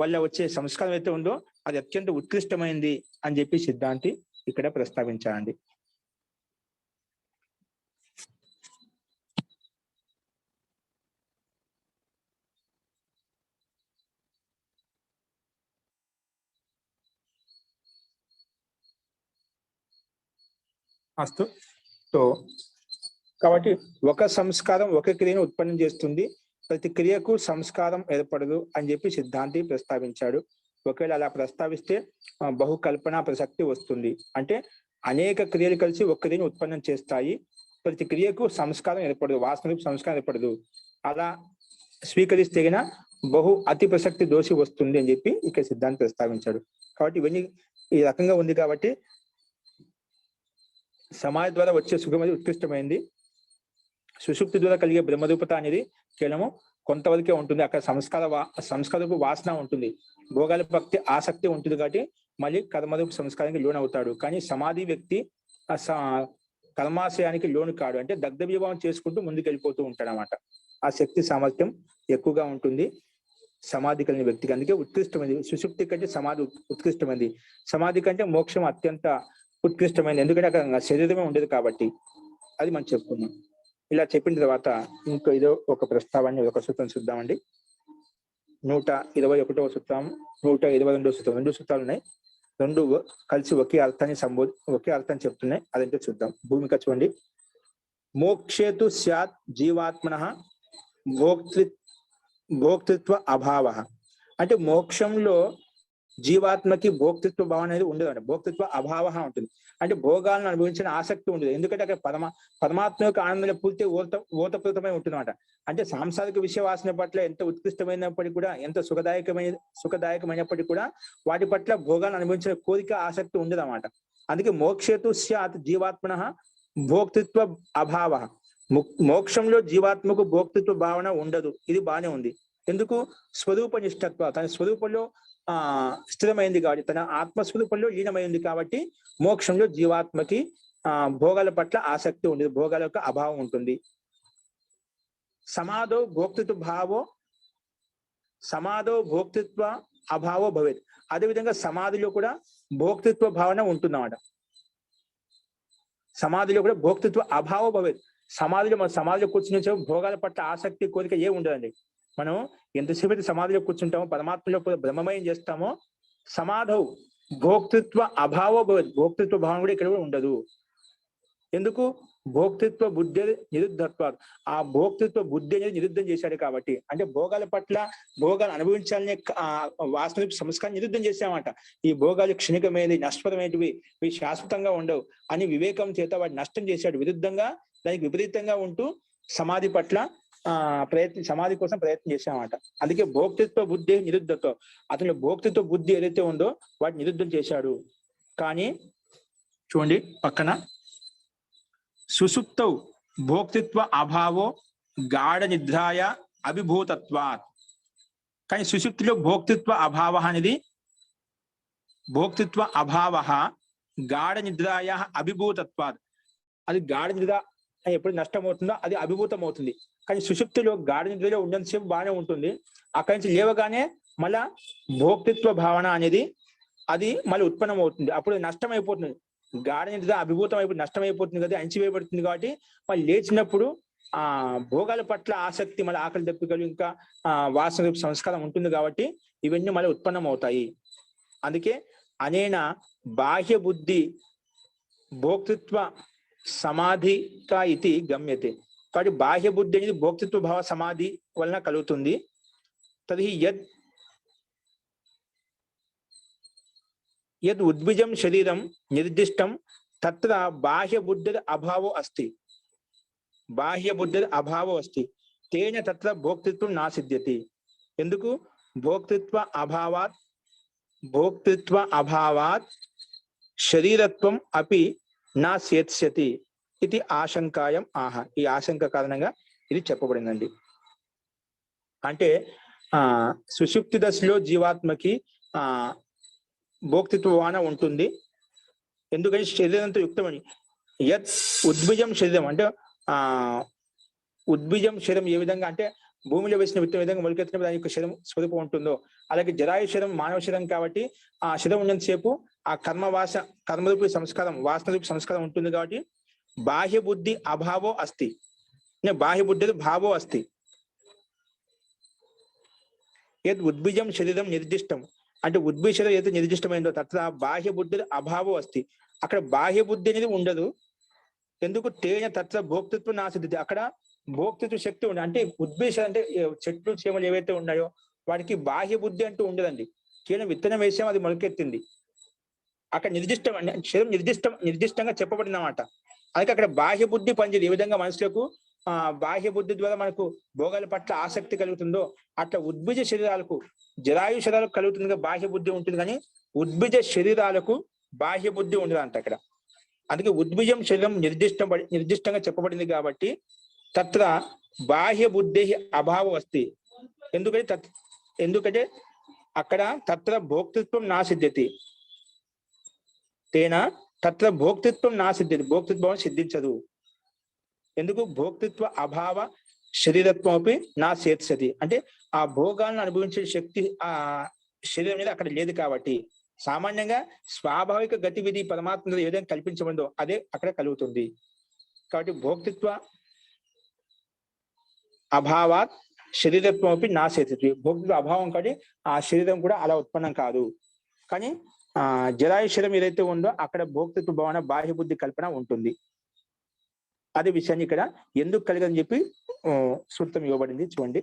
వల్ల వచ్చే సంస్కారం అయితే ఉందో అది అత్యంత ఉత్కృష్టమైంది అని చెప్పి సిద్ధాంతి ఇక్కడ ప్రస్తావించాలండి. అస్తు. సో కాబట్టి ఒక సంస్కారం ఒక క్రియను ఉత్పన్నం చేస్తుంది, ప్రతి క్రియకు సంస్కారం ఏర్పడదు అని చెప్పి సిద్ధాంతి ప్రస్తావించాడు. ఒకవేళ అలా ప్రస్తావిస్తే బహుకల్పన ప్రసక్తి వస్తుంది. అంటే అనేక క్రియలు కలిసి ఒక క్రియను ఉత్పన్నం చేస్తాయి, ప్రతి క్రియకు సంస్కారం ఏర్పడదు, వాస్తవిక సంస్కారం ఏర్పడదు. అలా స్వీకరిస్తే అతి ప్రసక్తి దోషి వస్తుంది అని చెప్పి ఇక్కడ సిద్ధాంతి ప్రస్తావించాడు. కాబట్టి ఇవన్నీ ఈ రకంగా ఉంది. కాబట్టి సమాధి ద్వారా వచ్చే సుఖం అనేది ఉత్కృష్టమైంది. సుషుప్తి ద్వారా కలిగే బ్రహ్మరూపత అనేది కేవలము కొంతవరకే ఉంటుంది. అక్కడ సంస్కారపు వాసన ఉంటుంది, భోగాల భక్తి ఆసక్తి ఉంటుంది. కాబట్టి మళ్ళీ కర్మరూప సంస్కారానికి లోన్ అవుతాడు. కానీ సమాధి వ్యక్తి కర్మాశయానికి లోను కాడు. అంటే దగ్ధవిభావం చేసుకుంటూ ముందుకు వెళ్ళిపోతూ ఉంటాడు అన్నమాట. ఆ శక్తి సామర్థ్యం ఎక్కువగా ఉంటుంది సమాధి కలిగిన వ్యక్తికి. అందుకే ఉత్కృష్టమైనది. సుషుప్తి కంటే సమాధి ఉత్కృష్టమైనది. సమాధి కంటే మోక్షం అత్యంత ఉత్కృష్టమైనది. ఎందుకంటే అక్కడ శరీరమే ఉండదు కాబట్టి. అది మనం చెప్పుకున్నాం. ఇలా చెప్పిన తర్వాత ఇంకో ఇదో ఒక ప్రస్తావాన్ని ఒక సూత్రం చూద్దామండి. 121వ సూత్రం, 122వ సూత్రం, 2 సూత్రాలు ఉన్నాయి. 2 కలిసి ఒకే అర్థాన్ని చెప్తున్నాయి. అదంటే చూద్దాం. భూమిక చూడండి. మోక్షేతు స్యాత్ జీవాత్మనః భోక్తృత్వ అభావ. అంటే మోక్షంలో జీవాత్మకి భోక్తృత్వ భావన అనేది ఉండదు అంటే భోక్తృత్వ అభావ ఉంటుంది. అంటే భోగాలను అనుభవించిన ఆసక్తి ఉండదు. ఎందుకంటే అక్కడ పరమాత్మ యొక్క ఆనందంలో పూర్తి ఓతప్రోతమై ఉంటుందన్నమాట. అంటే సాంసారిక విషయ వాసన పట్ల ఎంత ఉత్కృష్టమైనప్పటికీ కూడా, ఎంత సుఖదాయకమైనప్పటికీ కూడా వాటి పట్ల భోగాలను అనుభవించిన కోరిక ఆసక్తి ఉండదు అన్నమాట. అందుకే మోక్షేతు స్యాత్ జీవాత్మన భోక్తృత్వ అభావ. మోక్షంలో జీవాత్మకు భోక్తృత్వ భావన ఉండదు. ఇది బానే ఉంది. ఎందుకు? స్వరూప నిష్ఠత్వ, తన స్వరూపంలో స్థిరమైంది కాబట్టి, తన ఆత్మస్వరూపంలో లీనమైంది కాబట్టి మోక్షంలో జీవాత్మకి భోగాల పట్ల ఆసక్తి ఉండదు, భోగాల యొక్క అభావం ఉంటుంది. సమాధో భోక్తృత్వ అభావో భవేత్. అదేవిధంగా సమాధిలో కూడా భోక్తృత్వ భావన ఉంటుందన్నమాట. సమాధిలో కూడా భోక్తృత్వ అభావో భవేత్. సమాధిలో కూర్చునే భోగాల పట్ల ఆసక్తి కోరిక ఏ ఉండదండి. మనం ఎంతసేపు అయితే సమాధిలో కూర్చుంటామో, పరమాత్మలో బ్రహ్మమయం చేస్తామో, సమాధౌ భోక్తృత్వ అభావో భవేత్. భోక్తృత్వ భావన కూడా ఇక్కడ కూడా ఉండదు. ఎందుకు? భోక్తృత్వ బుద్ధి నిరుద్ధత్వ. ఆ భోక్తృత్వ బుద్ధి అనేది నిరుద్ధం చేశాడు కాబట్టి. అంటే భోగాల పట్ల, భోగాలు అనుభవించాలనే వాసన సంస్కారం నిరుద్ధం చేశామంట. ఈ భోగాలు క్షణికమైనది, నష్టపరమైనవి, ఇవి శాశ్వతంగా ఉండవు అని వివేకం చేత వాటి నష్టం చేశాడు. విరుద్ధంగా, దానికి విపరీతంగా ఉంటూ సమాధి పట్ల సమాధి కోసం ప్రయత్నం చేశామన్నమాట. అందుకే భోక్తృత్వ బుద్ధి నిరుద్ధత్వం. అతని భోక్తృత్వ బుద్ధి ఏదైతే ఉందో వాటిని నిరుద్ధం చేశాడు. కానీ చూడండి పక్కన, సుషుప్తౌ భోక్తృత్వ అభావో గాఢ నిద్రాయ అభిభూతత్వాత్. కానీ సుషుప్తిలో భోక్తృత్వ అభావ అనేది, భోక్తృత్వ అభావ గాఢ నిద్రాయ అభిభూతత్వాత్. అది గాఢ నిద్ర ఎప్పుడు నష్టమవుతుందో అది అభిభూతం అవుతుంది. కానీ సుషుప్తిలో గాఢ నిద్రలో ఉన్నంతసేపు బాగానే ఉంటుంది. అక్కడి నుంచి లేవగానే మళ్ళా భోక్తృత్వ భావన అనేది అది మళ్ళీ ఉత్పన్నం అవుతుంది. అప్పుడు నష్టం అయిపోతుంది. గాఢ నిద్ర అభిభూతం అయిపోయి నష్టం అయిపోతుంది కదా, అణచివేయబడుతుంది. కాబట్టి మళ్ళీ లేచినప్పుడు భోగాల పట్ల ఆసక్తి, మళ్ళీ ఆకలి దప్పికలు, ఇంకా వాసన సంస్కారం ఉంటుంది కాబట్టి ఇవన్నీ మళ్ళీ ఉత్పన్నం అవుతాయి. అందుకే అనేన బాహ్య బుద్ధి భోక్తృత్వ సమాధిక ఇది గమ్యతే. కాబట్టి బాహ్య బుద్ధి అనేది భోక్తృత్వ భావ సమాధి వలన కలుగుతుంది. తది యద్ ఉద్భిజం శరీరం నిర్దిష్టం తత్ర బాహ్య బుద్ధి అభావో అస్తి. బాహ్య బుద్ధి అభావో అస్తి తేన తత్ర భోక్తృత్వం నా సిద్ధ్యతి. ఎందుకు? భోక్తృత్వ అభావాత్ శరీరత్వం అపి నా సేత్స్యతి ఇది ఆశంకాయం ఆహ. ఈ ఆశంక కారణంగా ఇది చెప్పబడిందండి. అంటే సుషుప్తి దశలో జీవాత్మకి భోక్తృత్వ వాన ఉంటుంది. ఎందుకని? శరీరంతో యుక్తమని. యత్ ఉద్భిజం శరీరం అంటే ఉద్భిజం శరీరం ఏ విధంగా అంటే భూమిలో వేసిన విత్తనం విధంగా మొలకెత్తినప్పుడు దాని యొక్క శరీరం స్వరూపం ఉంటుందో, అలాగే జరాయు శరీరం మానవ శరీరం కాబట్టి ఆ శరీరం ఉన్నంతసేపు ఆ కర్మరూపి సంస్కారం, వాసన రూపి సంస్కారం ఉంటుంది. కాబట్టి బాహ్య బుద్ధి అభావో అస్తి, బాహ్య బుద్ధి భావో అస్తి. యద్ ఉద్భిజం శరీరం నిర్దిష్టం అంటే ఉద్భిజ శరీరం ఏదైతే నిర్దిష్టమైందో తత్ర బాహ్య బుద్ధి అభావో అస్తి. అక్కడ బాహ్య బుద్ధి అనేది ఉండదు. ఎందుకు? తేన తత్ర భోక్తృత్వం నా సిద్ధి. అక్కడ భోక్తృత్వ శక్తి ఉండదు. అంటే ఉద్భిజ అంటే చెట్లు చేమలు ఏవైతే ఉన్నాయో వాటికి బాహ్య బుద్ధి అంటూ ఉండదండి. కేవలం విత్తనం వేసాం, అది మొలకెత్తింది. అక్కడ నిర్దిష్టం శరీరం నిర్దిష్టంగా చెప్పబడినమాట. అందుకే అక్కడ బాహ్య బుద్ధి పనిచేది. ఏ విధంగా మనుషులకు బాహ్య బుద్ధి ద్వారా మనకు భోగాల పట్ల ఆసక్తి కలుగుతుందో అట్లా ఉద్భిజ శరీరాలకు, జరాయు శరీరాలకు కలుగుతుంది బాహ్య బుద్ధి ఉంటుంది. కానీ ఉద్భిజ శరీరాలకు బాహ్య బుద్ధి ఉండదు అంట అక్కడ. అందుకే ఉద్భిజం శరీరం నిర్దిష్టంగా చెప్పబడింది కాబట్టి తత్ర బాహ్య బుద్ధి అభావం అస్తి. ఎందుకంటే అక్కడ తత్ర భోక్తృత్వం నా సిద్ధ్యతి. తేన తత్ర భోక్తృత్వం నా సిద్ధ్యతి. భోక్తృత్వం సిద్ధించదు. ఎందుకు? భోక్తృత్వ అభావ శరీరత్వం అపి నా సేత్సతి. అంటే ఆ భోగాలను అనుభవించే శక్తి ఆ శరీరం మీద అక్కడ లేదు కాబట్టి సామాన్యంగా స్వాభావిక గతివిధి పరమాత్మ ఏ విధంగా కల్పించబడిందో అదే అక్కడ కలుగుతుంది. కాబట్టి భోక్తృత్వ అభావాత్ శరీరత్వం అపి నా సేత్సతి. భోక్తృత్వ అభావం కాబట్టి ఆ శరీరం కూడా అలా ఉత్పన్నం కాదు. కానీ జరాయు శరీరం ఏదైతే ఉందో అక్కడ భోక్తృత్వ భావన, బాహ్య బుద్ధి కల్పన ఉంటుంది. అదే విషయాన్ని ఇక్కడ ఎందుకు కలిగదని చెప్పి సూత్రం ఇవ్వబడింది. చూడండి,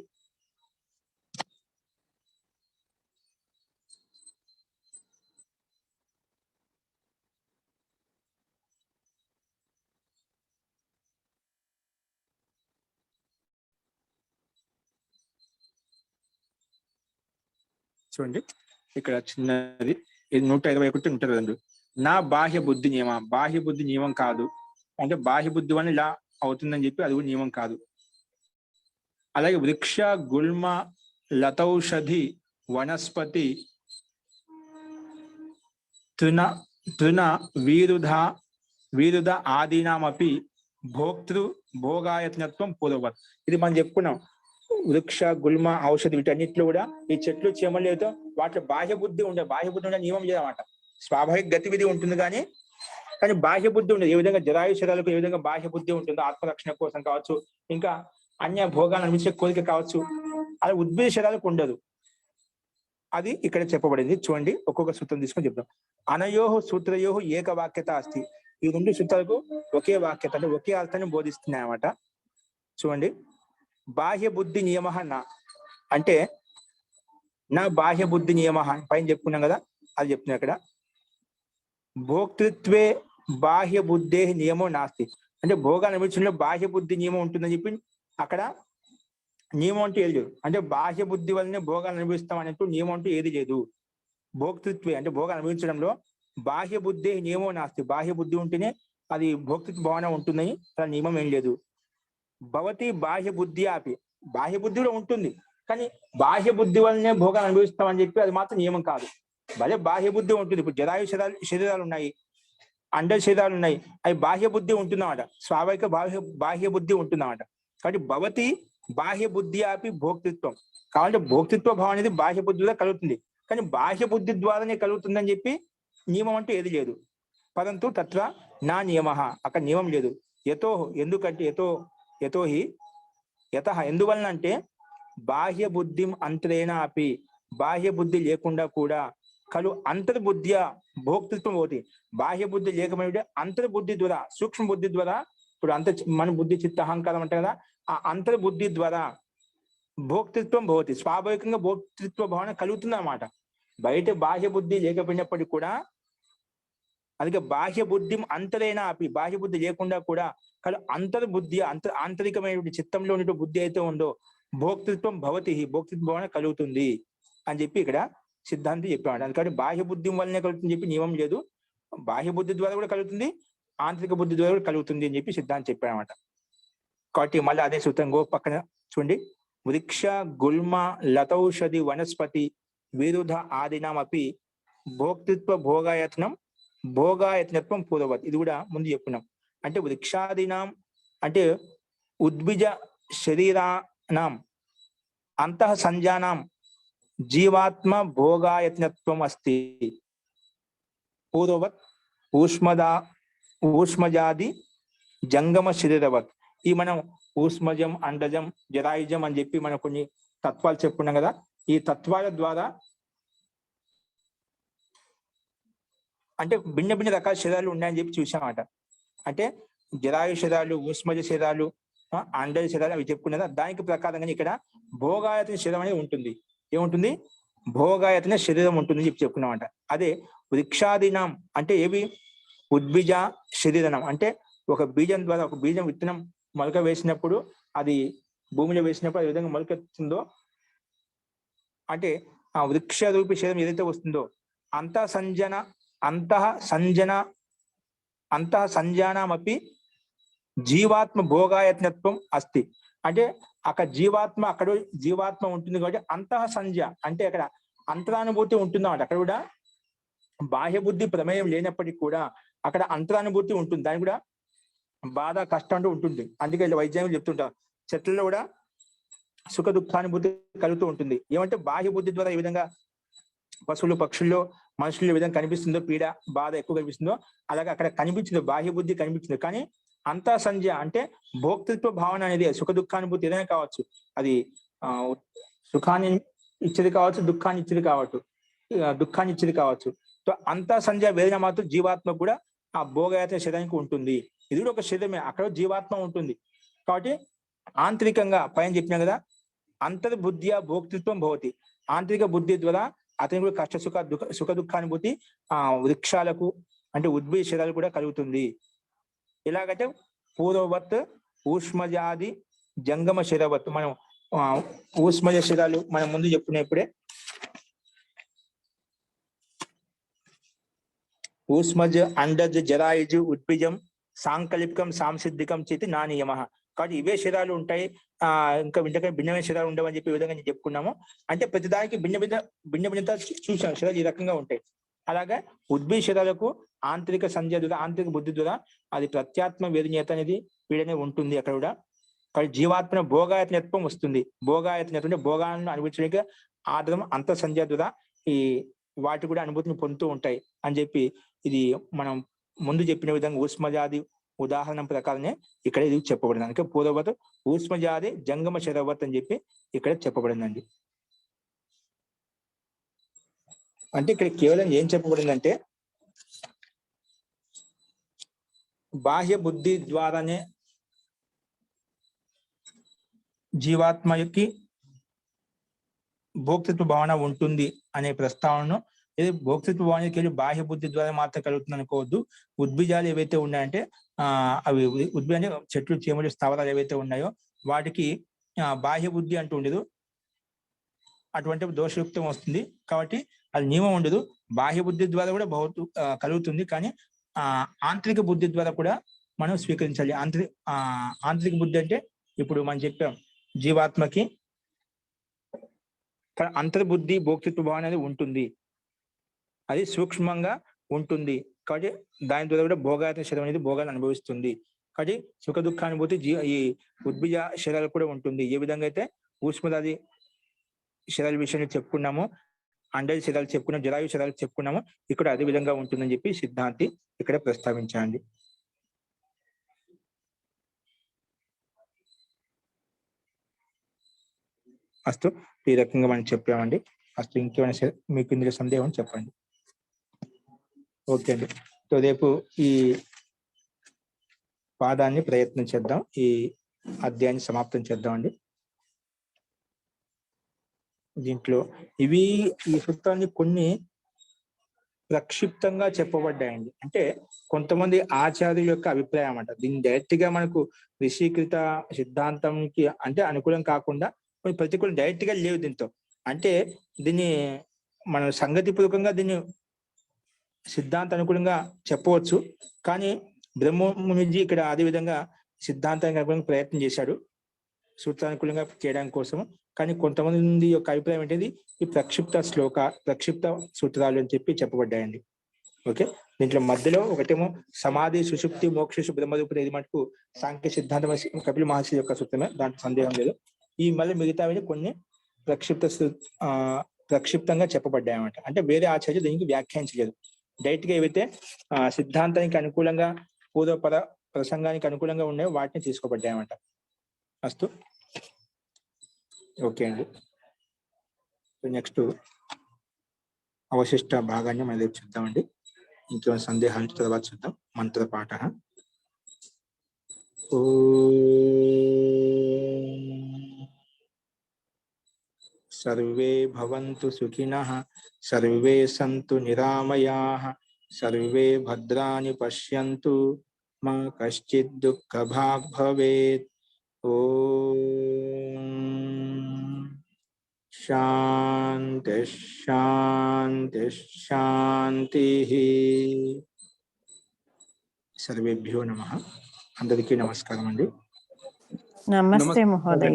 చూడండి ఇక్కడ చిన్నది, ఇది 121 122. నా బాహ్య బుద్ధి నియమం, బాహ్య బుద్ధి నియమం కాదు అంటే బాహ్య బుద్ధి వల్ల ఇలా అవుతుందని చెప్పి అది కూడా నియమం కాదు. అలాగే వృక్ష గుల్మ లతౌషధి వనస్పతి తృణ తృణ వీరుధ ఆదీనామపి భోక్తృ భోగాయత్నత్వం పూర్వవత్. ఇది మనం చెప్పుకున్నాం. వృక్ష గుల్మ ఔషధి వీటన్నిటిలో కూడా ఈ చెట్లు చేమలు ఏదో వాటిలో బాహ్య బుద్ధి ఉండే నియమం లేదన్నమాట. స్వాభావిక గతివిధి ఉంటుంది కానీ బాహ్య బుద్ధి ఉండదు. ఏ విధంగా జరాయుషరాలకు ఏ విధంగా బాహ్య బుద్ధి ఉంటుందో ఆత్మరక్షణ కోసం కావచ్చు, ఇంకా అన్య భోగాలు అనిపించే కోరిక కావచ్చు, అది ఉద్భిద శరాలకు ఉండదు. అది ఇక్కడ చెప్పబడింది. చూడండి ఒక్కొక్క సూత్రం తీసుకొని చెప్తాం. అనయోహు సూత్రయోహు ఏక వాక్యత అస్తి. ఈ 2 సూత్రాలకు ఒకే వాక్యత అంటే ఒకే అర్థాన్ని బోధిస్తున్నాయి అన్నమాట. చూడండి, బాహ్య బుద్ధి నియమ నా అంటే నా బాహ్య బుద్ధి నియమ పైన చెప్పుకున్నాం కదా, అది చెప్తున్నా ఇక్కడ. భోక్తృత్వే బాహ్య బుద్ధే నియమం నాస్తి అంటే భోగాలు అనిపించడంలో బాహ్య బుద్ధి నియమం ఉంటుందని చెప్పి అక్కడ నియమం అంటూ ఏది లేదు. అంటే బాహ్య బుద్ధి వల్లనే భోగాలు అనుభవిస్తాం అన్నట్టు నియమం అంటూ ఏది లేదు. భోక్తృత్వే అంటే భోగాలు అనుభవించడంలో బాహ్య బుద్ధి నియమం నాస్తి, బాహ్య బుద్ధి ఉంటేనే అది భోక్తృత్వ భావన ఉంటుందని అలా నియమం ఏం లేదు. భవతి బాహ్య బుద్ధి ఆపి, బాహ్య బుద్ధి కూడా ఉంటుంది కానీ బాహ్య బుద్ధి వల్లనే భోగాలు అనుభవిస్తామని చెప్పి అది మాత్రం నియమం కాదు. భలే బాహ్య బుద్ధి ఉంటుంది. ఇప్పుడు జరాయు శరీరాలు ఉన్నాయి, అండ శరీరాలు ఉన్నాయి, అవి బాహ్య బుద్ధి ఉంటుందన్నమాట. స్వాభావిక బాహ్య బుద్ధి ఉంటుందన్నమాట. కాబట్టి భవతి బాహ్య బుద్ధి ఆపి భోక్తృత్వం కాబట్టి భోక్తృత్వ భావం అనేది బాహ్య బుద్ధిలో కలుగుతుంది కానీ బాహ్య బుద్ధి ద్వారానే కలుగుతుందని చెప్పి నియమం అంటూ ఏది లేదు. పరంతు తత్ర నా నియమ, అక్కడ నియమం లేదు. ఎందుకంటే యతోహి ఎందువలన అంటే బాహ్య బుద్ధి అంతరేణ అపి, బాహ్య బుద్ధి లేకుండా కూడా కలు అంతర్బుద్ధ్య భోక్తృత్వం అవుతుంది. బాహ్య బుద్ధి లేకపోతే అంతర్బుద్ధి ద్వారా, సూక్ష్మ బుద్ధి ద్వారా, ఇప్పుడు మన బుద్ధి చిత్త అహంకారం అంటే కదా, ఆ అంతర్బుద్ధి ద్వారా భోక్తృత్వం భవతి, స్వాభావికంగా భోక్తృత్వ భావన కలుగుతుంది అన్నమాట. బయట బాహ్య బుద్ధి లేకపోయినప్పటికీ కూడా, అందుకే బాహ్య బుద్ధి అంతరైనా అపి, బాహ్య బుద్ధి లేకుండా కూడా కలు అంతర్బుద్ధి ఆంతరికమైన చిత్తంలో ఉన్న బుద్ధి అయితే ఉందో భోక్తృత్వం భవతి, భోక్తృత్వ భావన కలుగుతుంది అని చెప్పి ఇక్కడ సిద్ధాంతి చెప్పాడు. అందుకని బాహ్య బుద్ధి వల్లనే కలుగుతుంది చెప్పి నియమం లేదు. బాహ్య బుద్ధి ద్వారా కూడా కలుగుతుంది, ఆంతరిక బుద్ధి ద్వారా కూడా కలుగుతుంది అని చెప్పి సిద్ధాంతి చెప్పాడు అనమాట. కాబట్టి మళ్ళీ అదే సూత్రం పక్కన చూడండి. వృక్ష గుల్మ లతౌషధి వనస్పతి విరుధ ఆదినామపి భోక్తృత్వ భోగాయత్నత్వం పూర్వవత్. ఇది కూడా ముందు చెప్పుకున్నాం. అంటే వృక్షాదినాం అంటే ఉద్భిజ శరీరానాం అంతః సంజానాం జీవాత్మ భోగాయత్నత్వం అస్తి పూర్వవత్ ఊష్మజాది జంగమ శరీరవత్. ఈ మనం ఊష్మజం, అండజం, జరాయుజం అని చెప్పి మనం కొన్ని తత్వాలు చెప్పుకున్నాం కదా. ఈ తత్వాల ద్వారా అంటే భిన్న భిన్న రకాల శరీరాలు ఉన్నాయని చెప్పి చూసామన్నమాట. అంటే జరాయు శరీరాలు, ఊష్మజ శరీరాలు, అండజ శరీరాలు అవి చెప్పుకున్నదా. దానికి ప్రకారంగా ఇక్కడ భోగాయతన శరీరం అనేది ఉంటుంది. ఏముంటుంది? భోగాయతన శరీరం ఉంటుంది చెప్పి చెప్పుకున్నామంట. అదే వృక్షాదినం అంటే ఏవి? ఉద్బీజ శరీరం అంటే ఒక బీజం ద్వారా, ఒక బీజం విత్తనం మొలక వేసినప్పుడు, అది భూమిలో వేసినప్పుడు ఏ విధంగా మొలకెత్తుందో, అంటే ఆ వృక్ష రూపి శరీరం ఏదైతే వస్తుందో అంతః సంజానమపి జీవాత్మ భోగాయత్నత్వం అస్తి. అంటే అక్కడ జీవాత్మ ఉంటుంది కాబట్టి అంతః సంజ అంటే అక్కడ అంతరానుభూతి ఉంటుందన్నమాట. అక్కడ కూడా బాహ్య బుద్ధి ప్రమేయం లేనప్పటికీ కూడా అక్కడ అంతరానుభూతి ఉంటుంది. దానికి కూడా బాధ, కష్టం అంటూ ఉంటుంది. అందుకే వైద్యం చెప్తుంటారు, చెట్లలో కూడా సుఖ దుఃఖానుభూతి కలుగుతూ ఉంటుంది. ఏమంటే బాహ్య బుద్ధి ద్వారా ఏ విధంగా పశువులు, పక్షుల్లో, మనుషులు ఏ విధంగా కనిపిస్తుందో, పీడ, బాధ ఎక్కువ కనిపిస్తుందో, అలాగే అక్కడ కనిపించిందో, బాహ్య బుద్ధి కనిపించింది. కానీ అంతా సంజ అంటే భోక్తృత్వ భావన అనేది సుఖ దుఃఖానుభూతి ఏదైనా కావచ్చు, అది సుఖాన్ని ఇచ్చేది కావచ్చు, దుఃఖాన్ని ఇచ్చేది కావచ్చు. సో అంతా సంజ వేదన మాత్రం జీవాత్మ కూడా ఆ భోగయాత్ర శరీరానికి ఉంటుంది. ఇది కూడా ఒక శరీరమే, అక్కడ జీవాత్మ ఉంటుంది. కాబట్టి ఆంతరికంగా పైన చెప్పినా కదా, అంతర్బుద్ధియ భోక్తృత్వం భవతి. ఆంతరిక బుద్ధి ద్వారా అతని కూడా కష్ట సుఖ దుఃఖానుభూతి ఆ వృక్షాలకు అంటే ఉద్భీజ శరీరాలు కూడా కలుగుతుంది. ఎలాగంటే పూర్వవత్ ఊష్మజాది జంగమ శరీరవత్. మనం ఊష్మజ శరీరాలు మనం ముందు చెప్పుకునేప్పుడే ఊష్మజ్ అండజ్ జరాయుజు ఉద్భిజం సాంకలిపికం సాంసిద్ధికం చేతి నా నియమ. కాబట్టి ఇవే శరీరాలు ఉంటాయి, ఇంకా భిన్నమైన శరీరాలు ఉండవని చెప్పి ఈ విధంగా నేను చెప్పుకున్నాము. అంటే ప్రతిదానికి భిన్నత చూసాం, శరీరాలు ఈ రకంగా ఉంటాయి. అలాగే ఉద్భి శరీరాలకు ఆంతరిక సంధ్య ద్వారా, ఆంతరిక బుద్ధి ద్వారా అది ప్రత్యాత్మ వేదినేత అనేది వీడనే ఉంటుంది అక్కడ కూడా. కాబట్టి జీవాత్మ భోగాయతనత్వం వస్తుంది. భోగాయతనత్వం అంటే భోగాలను అనుభవించడానికి ఆదరం అంత సంధ్య ద్వారా ఈ వాటి కూడా అనుభూతిని పొందుతూ ఉంటాయి అని చెప్పి ఇది మనం ముందు చెప్పిన విధంగా ఊష్మజాది ఉదాహరణ ప్రకారమే ఇక్కడ ఇది చెప్పబడింది. అందుకే పూర్వవత్ ఊష్మజాది జంగమ శరవత్ అని చెప్పి ఇక్కడ చెప్పబడిందండి. అంటే ఇక్కడ కేవలం ఏం చెప్పబడిందంటే బాహ్య బుద్ధి ద్వారానే జీవాత్మకి భోక్తృత్వ భావన ఉంటుంది అనే ప్రస్తావనను, ఇది భోక్తృత్వ భావనకి వెళ్ళి బాహ్య బుద్ధి ద్వారా మాత్రం కలుగుతుంది అనుకోవద్దు. ఉద్భిజాలు ఏవైతే ఉన్నాయంటే అవి ఉద్భిజ అంటే చెట్లు, చేమలు, స్థావరాలు ఏవైతే ఉన్నాయో వాటికి బాహ్య బుద్ధి అంటూ ఉండదు, అటువంటి దోషయుక్తం వస్తుంది. కాబట్టి అది నియమం ఉండదు. బాహ్య బుద్ధి ద్వారా కూడా కలుగుతుంది, కానీ ఆంతరిక బుద్ధి ద్వారా కూడా మనం స్వీకరించాలి. ఆంతరిక బుద్ధి అంటే ఇప్పుడు మనం చెప్పాం, జీవాత్మకి అంతర్బుద్ధి భోక్తృత్వ భావన అనేది ఉంటుంది, అది సూక్ష్మంగా ఉంటుంది. కాబట్టి దాని ద్వారా కూడా భోగాయత శరీరం అనేది భోగాన్ని అనుభవిస్తుంది. కాబట్టి సుఖ దుఃఖానుభూతి ఈ ఉద్భిజ శరీరాలు కూడా ఉంటుంది. ఏ విధంగా అయితే ఊష్మదాది శరీరాల విషయాన్ని చెప్పుకున్నామో, అండజ శరీరాలు చెప్పుకున్నాం, జరాయు శరీరాలు చెప్పుకున్నామో, ఇక్కడ అదే విధంగా ఉంటుందని చెప్పి సిద్ధాంతి ఇక్కడ ప్రస్తావించండి. అస్తు, ఈ రకంగా మనం చెప్పామండి. అస్తు, ఇంకేమైనా మీకు ఇందులో సందేహం చెప్పండి. ఓకే అండి. సో రేపు ఈ పాదాన్ని ప్రయత్నం చేద్దాం, ఈ అధ్యాయాన్ని సమాప్తం చేద్దామండి. దీంట్లో ఈ సూత్రాన్ని కొన్ని ప్రక్షిప్తంగా చెప్పబడ్డాయండి. అంటే కొంతమంది ఆచార్యుల యొక్క అభిప్రాయం అన్నమాట. దీన్ని డైరెక్ట్ గా మనకు ఋషీకృత సిద్ధాంతంకి అంటే అనుకూలం కాకుండా కొన్ని ప్రతికూలం డైరెక్ట్ గా లేవు దీంతో. అంటే దీన్ని మనం సంగతిపూర్వకంగా దీన్ని సిద్ధాంత అనుకూలంగా చెప్పవచ్చు, కానీ బ్రహ్మమునిజీ ఇక్కడ అదే విధంగా సిద్ధాంతానికి అనుకూలంగా ప్రయత్నం చేశాడు సూత్రానుకూలంగా చేయడానికి కోసం. కానీ కొంతమంది యొక్క అభిప్రాయం ఏంటిది, ఈ ప్రక్షిప్త సూత్రాలు అని చెప్పి చెప్పబడ్డాయండి. ఓకే, దీంట్లో మధ్యలో ఒకటేమో సమాధి సుషుప్తి మోక్ష బ్రహ్మరూపుడు, ఇది మటుకు సాంఖ్య సిద్ధాంతం కపిల మహర్షి యొక్క సూత్రమే, దాంట్లో సందేహం లేదు. ఈ మళ్ళీ మిగతావి కొన్ని ప్రక్షిప్తంగా చెప్పబడ్డాయి అన్నమాట. అంటే వేరే ఆచార్య దీనికి వ్యాఖ్యానించలేదు. డైరెక్ట్ గా ఏవైతే సిద్ధాంతానికి అనుకూలంగా పూర్వపర ప్రసంగానికి అనుకూలంగా ఉన్నాయో వాటిని తీసుకోబడ్డాయి అన్నమాట. అస్తు, ఓకే అండి. నెక్స్ట్ అవశిష్ట భాగాన్ని మనం రేపు చూద్దామండి. ఇంకేమైనా సందేహాలు తర్వాత చూద్దాం. మంత్రపాఠ. సర్వే భవంతు సుఖినః, సర్వే సంతు నిరామయాః, సర్వే భద్రాణి పశ్యంతు, మా కశ్చిద్ దుఃఖభాగ్ భవేత్. ఓం శాంతి శాంతి శాంతి. సర్వేభ్యో నమః. అందరికీ నమస్కారం అండి. నమస్తే మహోదయ.